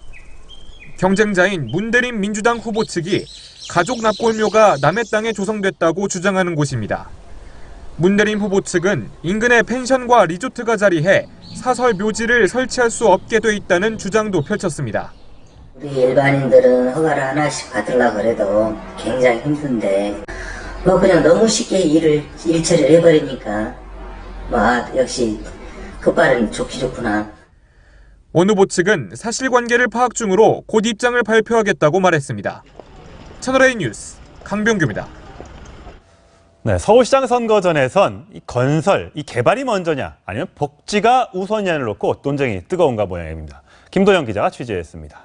[SPEAKER 17] 경쟁자인 문대림 민주당 후보 측이 가족 납골묘가 남의 땅에 조성됐다고 주장하는 곳입니다. 문대림 후보 측은 인근에 펜션과 리조트가 자리해 사설 묘지를 설치할 수 없게 돼 있다는 주장도 펼쳤습니다.
[SPEAKER 18] 우리 일반인들은 허가를 하나씩 받으려고 해도 굉장히 힘든데 그냥 너무 쉽게 일처리를 해버리니까 역시 끝발은 좋기 좋구나.
[SPEAKER 17] 원 후보 측은 사실관계를 파악 중으로 곧 입장을 발표하겠다고 말했습니다. 채널A 뉴스 강병규입니다.
[SPEAKER 1] 네, 서울시장 선거 전에선 이 건설, 이 개발이 먼저냐 아니면 복지가 우선이냐를 놓고 논쟁이 뜨거운가 모양입니다. 김도영 기자가 취재했습니다.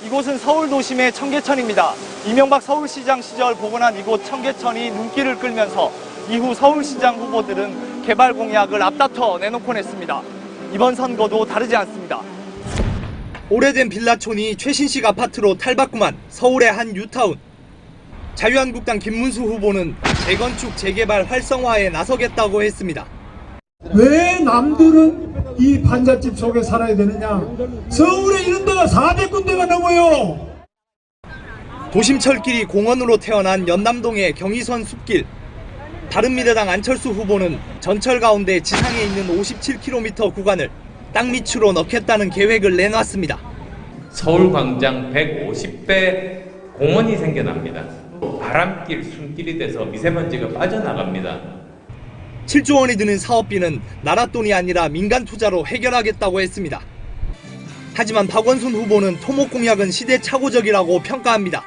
[SPEAKER 19] 이곳은 서울 도심의 청계천입니다. 이명박 서울시장 시절 복원한 이곳 청계천이 눈길을 끌면서 이후 서울시장 후보들은 개발 공약을 앞다퉈 내놓곤 했습니다. 이번 선거도 다르지 않습니다. 오래된 빌라촌이 최신식 아파트로 탈바꿈한 서울의 한 뉴타운. 자유한국당 김문수 후보는 재건축, 재개발 활성화에 나서겠다고 했습니다.
[SPEAKER 20] 왜 남들은 이 판잣집 속에 살아야 되느냐? 서울에 이런 데가 400군데가 넘어요.
[SPEAKER 19] 도심철길이 공원으로 태어난 연남동의 경의선 숲길. 바른미래당 안철수 후보는 전철 가운데 지상에 있는 57km 구간을 땅 밑으로 넣겠다는 계획을 내놨습니다.
[SPEAKER 21] 서울광장 150배 공원이 생겨납니다. 바람길, 숨길이 돼서 미세먼지가 빠져나갑니다.
[SPEAKER 19] 7조 원이 드는 사업비는 나라 돈이 아니라 민간 투자로 해결하겠다고 했습니다. 하지만 박원순 후보는 토목 공약은 시대착오적이라고 평가합니다.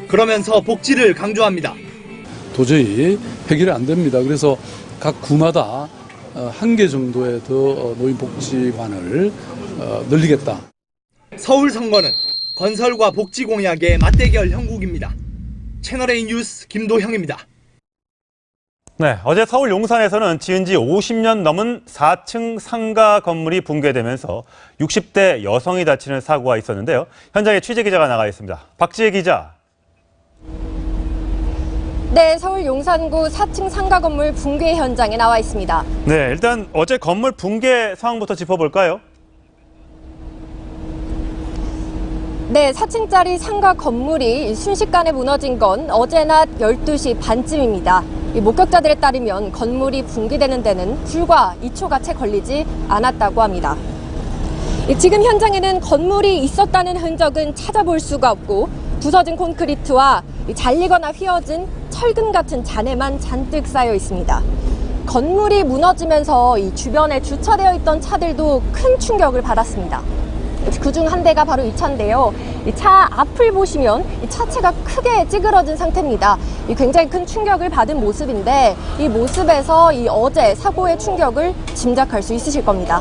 [SPEAKER 19] 그러면서 복지를 강조합니다.
[SPEAKER 22] 도저히 해결이 안 됩니다. 그래서 각 구마다 한 개 정도의 더 노인복지관을 늘리겠다.
[SPEAKER 19] 서울 선거는 건설과 복지 공약의 맞대결 형국입니다. 채널A 뉴스 김도형입니다.
[SPEAKER 1] 네, 어제 서울 용산에서는 지은 지 50년 넘은 4층 상가 건물이 붕괴되면서 60대 여성이 다치는 사고가 있었는데요. 현장에 취재기자가 나가 있습니다. 박지혜 기자.
[SPEAKER 23] 네, 서울 용산구 4층 상가 건물 붕괴 현장에 나와 있습니다.
[SPEAKER 1] 네, 일단 어제 건물 붕괴 상황부터 짚어볼까요?
[SPEAKER 23] 네, 4층짜리 상가 건물이 순식간에 무너진 건 어제 낮 12시 반쯤입니다. 목격자들에 따르면 건물이 붕괴되는 데는 불과 2초가 채 걸리지 않았다고 합니다. 지금 현장에는 건물이 있었다는 흔적은 찾아볼 수가 없고 부서진 콘크리트와 잘리거나 휘어진 철근 같은 잔해만 잔뜩 쌓여 있습니다. 건물이 무너지면서 이 주변에 주차되어 있던 차들도 큰 충격을 받았습니다. 그중 한 대가 바로 이 차인데요. 이 차 앞을 보시면 이 차체가 크게 찌그러진 상태입니다. 굉장히 큰 충격을 받은 모습인데 이 모습에서 이 어제 사고의 충격을 짐작할 수 있으실 겁니다.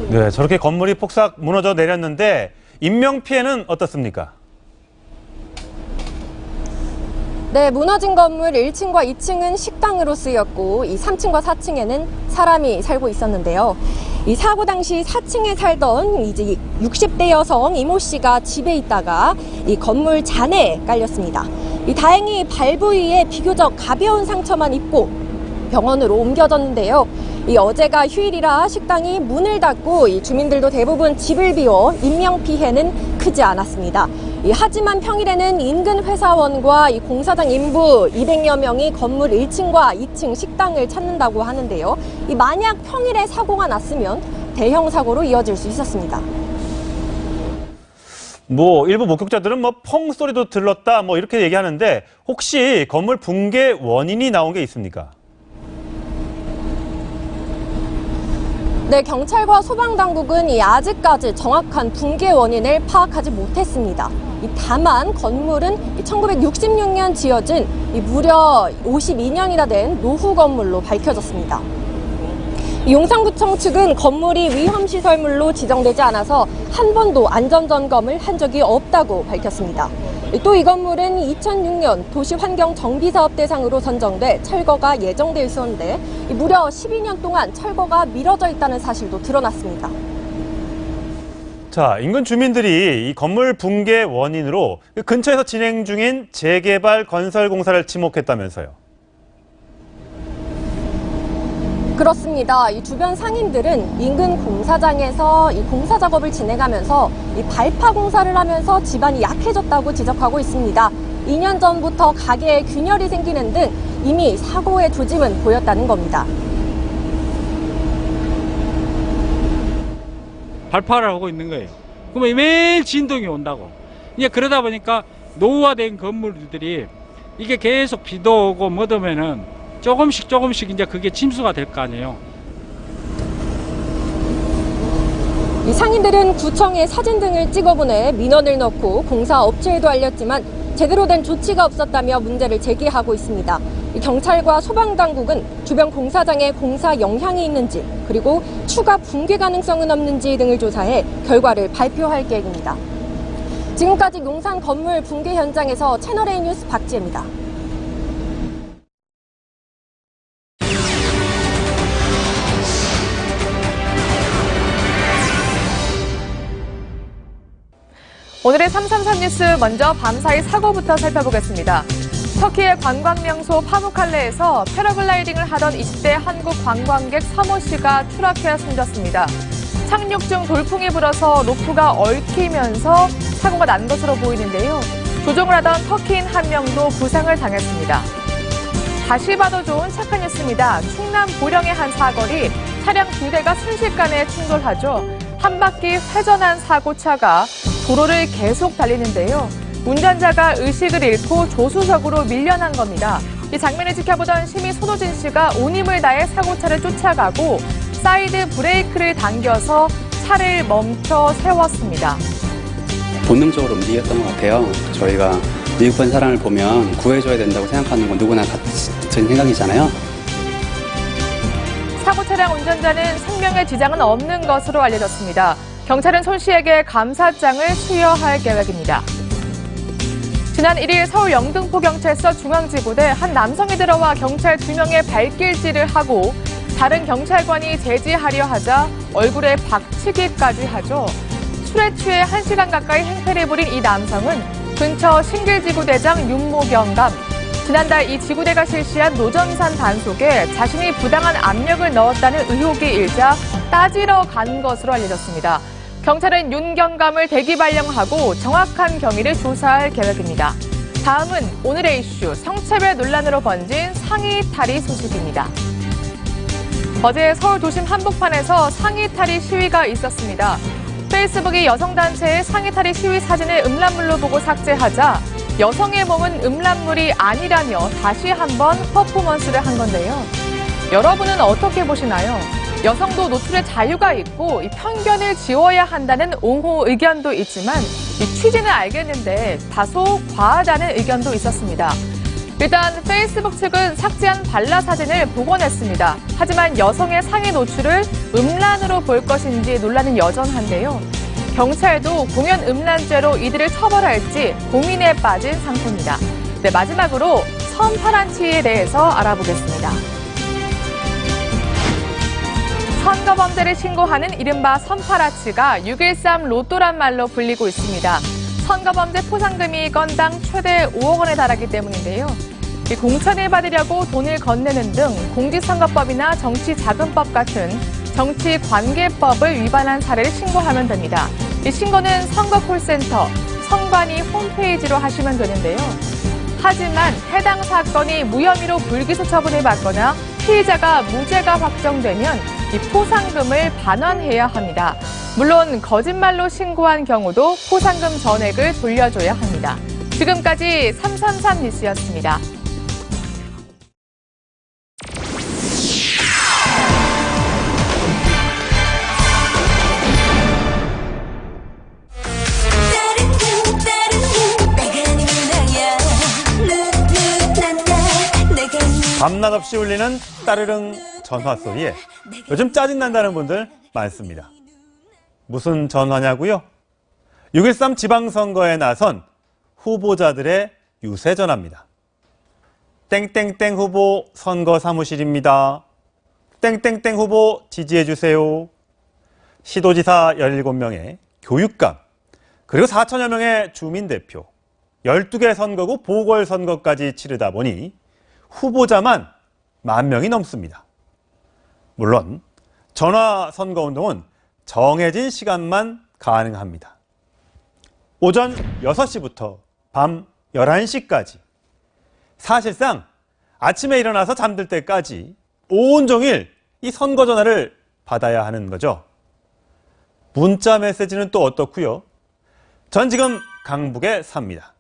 [SPEAKER 1] 네, 저렇게 건물이 폭삭 무너져 내렸는데 인명 피해는 어떻습니까?
[SPEAKER 23] 네, 무너진 건물 1층과 2층은 식당으로 쓰였고 이 3층과 4층에는 사람이 살고 있었는데요. 이 사고 당시 4층에 살던 이제 60대 여성 이모 씨가 집에 있다가 이 건물 잔해에 깔렸습니다. 다행히 발 부위에 비교적 가벼운 상처만 입고 병원으로 옮겨졌는데요. 어제가 휴일이라 식당이 문을 닫고 이 주민들도 대부분 집을 비워 인명 피해는 크지 않았습니다. 하지만 평일에는 인근 회사원과 이 공사장 인부 200여 명이 건물 1층과 2층 식당을 찾는다고 하는데요. 만약 평일에 사고가 났으면 대형 사고로 이어질 수 있었습니다.
[SPEAKER 1] 일부 목격자들은 펑 소리도 들렸다 이렇게 얘기하는데 혹시 건물 붕괴 원인이 나온 게 있습니까?
[SPEAKER 23] 네, 경찰과 소방당국은 아직까지 정확한 붕괴 원인을 파악하지 못했습니다. 다만 건물은 1966년 지어진 무려 52년이나 된 노후 건물로 밝혀졌습니다. 용산구청 측은 건물이 위험시설물로 지정되지 않아서 한 번도 안전점검을 한 적이 없다고 밝혔습니다. 또 이 건물은 2006년 도시환경정비사업 대상으로 선정돼 철거가 예정돼 있었는데 무려 12년 동안 철거가 미뤄져 있다는 사실도 드러났습니다.
[SPEAKER 1] 자, 인근 주민들이 이 건물 붕괴 원인으로 근처에서 진행 중인 재개발 건설 공사를 지목했다면서요.
[SPEAKER 23] 그렇습니다. 이 주변 상인들은 인근 공사장에서 이 공사 작업을 진행하면서 이 발파 공사를 하면서 집안이 약해졌다고 지적하고 있습니다. 2년 전부터 가게에 균열이 생기는 등 이미 사고의 조짐은 보였다는 겁니다.
[SPEAKER 24] 발파를 하고 있는 거예요. 그러면 매일 진동이 온다고. 이제 그러다 보니까 노후화된 건물들이 이게 계속 비도 오고 뭐 오면은 조금씩 이제 그게 침수가 될 거 아니에요.
[SPEAKER 23] 이 상인들은 구청에 사진 등을 찍어보내 민원을 넣고 공사업체에도 알렸지만 제대로 된 조치가 없었다며 문제를 제기하고 있습니다. 경찰과 소방당국은 주변 공사장에 공사 영향이 있는지 그리고 추가 붕괴 가능성은 없는지 등을 조사해 결과를 발표할 계획입니다. 지금까지 용산 건물 붕괴 현장에서 채널A 뉴스 박지혜입니다.
[SPEAKER 2] 오늘의 333 뉴스 먼저 밤사이 사고부터 살펴보겠습니다. 터키의 관광명소 파무칼레에서 패러글라이딩을 하던 20대 한국 관광객 서모 씨가 추락해 숨졌습니다. 착륙 중 돌풍이 불어서 로프가 얽히면서 사고가 난 것으로 보이는데요. 조종을 하던 터키인 한 명도 부상을 당했습니다. 다시 봐도 좋은 착한 뉴스입니다. 충남 보령의 한 사거리 차량 2대가 순식간에 충돌하죠. 한 바퀴 회전한 사고차가 도로를 계속 달리는데요. 운전자가 의식을 잃고 조수석으로 밀려난 겁니다. 이 장면을 지켜보던 시민 손호진 씨가 온 힘을 다해 사고차를 쫓아가고 사이드 브레이크를 당겨서 차를 멈춰 세웠습니다.
[SPEAKER 3] 본능적으로 움직였던 것 같아요. 저희가 미흡한 사람을 보면 구해줘야 된다고 생각하는 건 누구나 같은 생각이잖아요.
[SPEAKER 2] 사고 차량 운전자는 생명에 지장은 없는 것으로 알려졌습니다. 경찰은 손 씨에게 감사장을 수여할 계획입니다. 지난 1일 서울 영등포경찰서 중앙지구대 한 남성이 들어와 경찰 2명의 발길질을 하고 다른 경찰관이 제지하려 하자 얼굴에 박치기까지 하죠. 술에 취해 1시간 가까이 행패를 부린 이 남성은 근처 신길지구대장 윤모경감, 지난달 이 지구대가 실시한 노점산 단속에 자신이 부당한 압력을 넣었다는 의혹이 일자 따지러 간 것으로 알려졌습니다. 경찰은 윤 경감을 대기 발령하고 정확한 경위를 조사할 계획입니다. 다음은 오늘의 이슈, 성차별 논란으로 번진 상의 탈의 소식입니다. 어제 서울 도심 한복판에서 상의 탈의 시위가 있었습니다. 페이스북이 여성단체의 상의 탈의 시위 사진을 음란물로 보고 삭제하자 여성의 몸은 음란물이 아니라며 다시 한번 퍼포먼스를 한 건데요. 여러분은 어떻게 보시나요? 여성도 노출의 자유가 있고 이 편견을 지워야 한다는 옹호 의견도 있지만 이 취지는 알겠는데 다소 과하다는 의견도 있었습니다. 일단 페이스북 측은 삭제한 발라 사진을 복원했습니다. 하지만 여성의 상의 노출을 음란으로 볼 것인지 논란은 여전한데요. 경찰도 공연 음란죄로 이들을 처벌할지 고민에 빠진 상태입니다. 네, 마지막으로 선파란치에 대해서 알아보겠습니다. 선거범죄를 신고하는 이른바 선파라치가 6.13 로또란 말로 불리고 있습니다. 선거범죄 포상금이 건당 최대 5억 원에 달하기 때문인데요. 공천을 받으려고 돈을 건네는 등 공직선거법이나 정치자금법 같은 정치관계법을 위반한 사례를 신고하면 됩니다. 이 신고는 선거콜센터, 선관위 홈페이지로 하시면 되는데요. 하지만 해당 사건이 무혐의로 불기소 처분을 받거나 피의자가 무죄가 확정되면 이 포상금을 반환해야 합니다. 물론 거짓말로 신고한 경우도 포상금 전액을 돌려줘야 합니다. 지금까지 333 뉴스였습니다.
[SPEAKER 1] 밤낮 없이 울리는 따르릉 전화 소리에 요즘 짜증난다는 분들 많습니다. 무슨 전화냐고요? 6.13 지방선거에 나선 후보자들의 유세 전화입니다. 땡땡땡 후보 선거 사무실입니다. 땡땡땡 후보 지지해주세요. 시도지사 17명의 교육감, 그리고 4천여 명의 주민대표, 12개 선거구 보궐선거까지 치르다 보니 후보자만 10,000명이 넘습니다. 물론 전화 선거운동은 정해진 시간만 가능합니다. 오전 6시부터 밤 11시까지. 사실상 아침에 일어나서 잠들 때까지 온종일 이 선거 전화를 받아야 하는 거죠. 문자 메시지는 또 어떻고요? 전 지금 강북에 삽니다.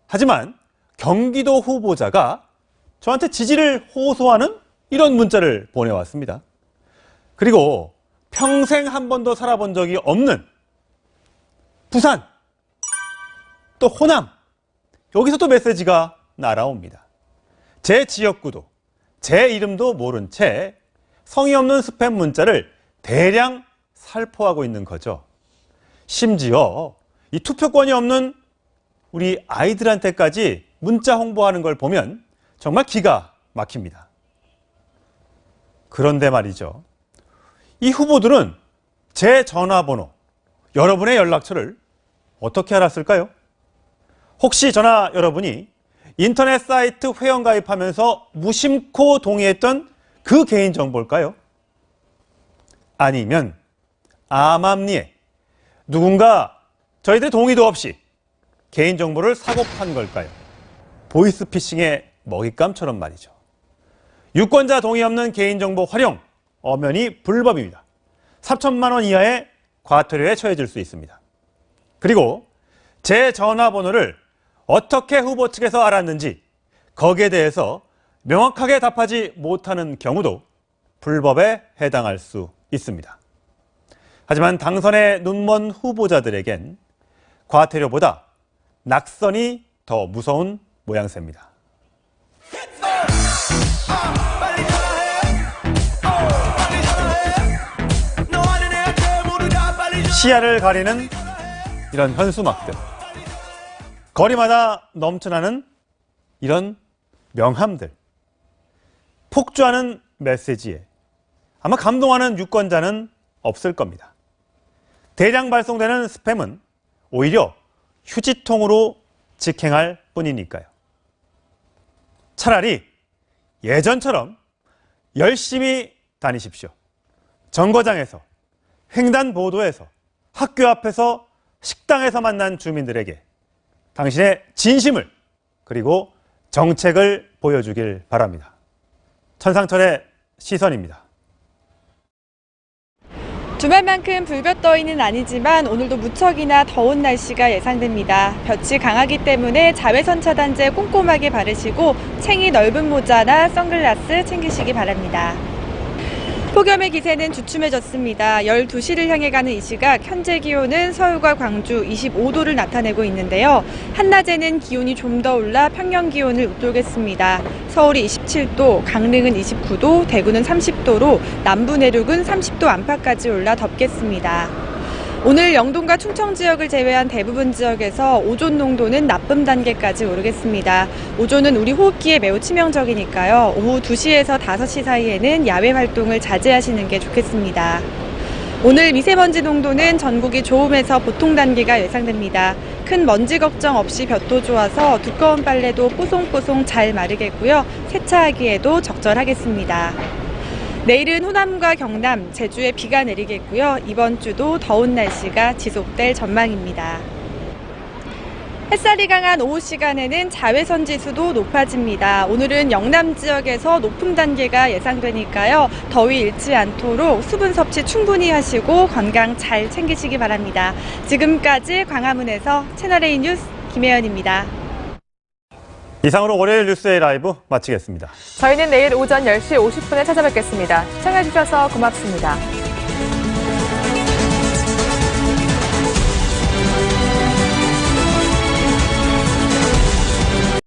[SPEAKER 1] 하지만 경기도 후보자가 저한테 지지를 호소하는 이런 문자를 보내왔습니다. 그리고 평생 한 번도 살아본 적이 없는 부산, 또 호남, 여기서 또 메시지가 날아옵니다. 제 지역구도, 제 이름도 모른 채 성의 없는 스팸 문자를 대량 살포하고 있는 거죠. 심지어 이 투표권이 없는 우리 아이들한테까지 문자 홍보하는 걸 보면 정말 기가 막힙니다. 그런데 말이죠. 이 후보들은 제 전화번호, 여러분의 연락처를 어떻게 알았을까요? 혹시 저나 여러분이 인터넷 사이트 회원가입하면서 무심코 동의했던 그 개인정보일까요? 아니면 암암리에 누군가 저희들의 동의도 없이 개인정보를 사고 판 걸까요? 보이스피싱의 먹잇감처럼 말이죠. 유권자 동의 없는 개인정보 활용, 엄연히 불법입니다. 3천만 원 이하의 과태료에 처해질 수 있습니다. 그리고 제 전화번호를 어떻게 후보 측에서 알았는지 거기에 대해서 명확하게 답하지 못하는 경우도 불법에 해당할 수 있습니다. 하지만 당선에 눈먼 후보자들에겐 과태료보다 낙선이 더 무서운 모양새입니다. 시야를 가리는 이런 현수막들, 거리마다 넘쳐나는 이런 명함들, 폭주하는 메시지에 아마 감동하는 유권자는 없을 겁니다. 대량 발송되는 스팸은 오히려 휴지통으로 직행할 뿐이니까요. 차라리 예전처럼 열심히 다니십시오. 정거장에서, 횡단보도에서, 학교 앞에서, 식당에서 만난 주민들에게 당신의 진심을 그리고 정책을 보여주길 바랍니다. 천상철의 시선입니다.
[SPEAKER 4] 주말만큼 불볕더위는 아니지만 오늘도 무척이나 더운 날씨가 예상됩니다. 볕이 강하기 때문에 자외선 차단제 꼼꼼하게 바르시고 챙이 넓은 모자나 선글라스 챙기시기 바랍니다. 폭염의 기세는 주춤해졌습니다. 12시를 향해 가는 이 시각 현재 기온은 서울과 광주 25도를 나타내고 있는데요. 한낮에는 기온이 좀 더 올라 평년 기온을 웃돌겠습니다. 서울이 27도, 강릉은 29도, 대구는 30도로 남부 내륙은 30도 안팎까지 올라 덥겠습니다. 오늘 영동과 충청 지역을 제외한 대부분 지역에서 오존 농도는 나쁨 단계까지 오르겠습니다. 오존은 우리 호흡기에 매우 치명적이니까요. 오후 2시에서 5시 사이에는 야외 활동을 자제하시는 게 좋겠습니다. 오늘 미세먼지 농도는 전국이 좋음에서 보통 단계가 예상됩니다. 큰 먼지 걱정 없이 볕도 좋아서 두꺼운 빨래도 뽀송뽀송 잘 마르겠고요. 세차하기에도 적절하겠습니다. 내일은 호남과 경남, 제주에 비가 내리겠고요. 이번 주도 더운 날씨가 지속될 전망입니다. 햇살이 강한 오후 시간에는 자외선 지수도 높아집니다. 오늘은 영남 지역에서 높음 단계가 예상되니까요. 더위 잃지 않도록 수분 섭취 충분히 하시고 건강 잘 챙기시기 바랍니다. 지금까지 광화문에서 채널A 뉴스 김혜연입니다.
[SPEAKER 1] 이상으로 월요일 뉴스의 라이브 마치겠습니다.
[SPEAKER 2] 저희는 내일 오전 10시 50분에 찾아뵙겠습니다. 시청해주셔서 고맙습니다.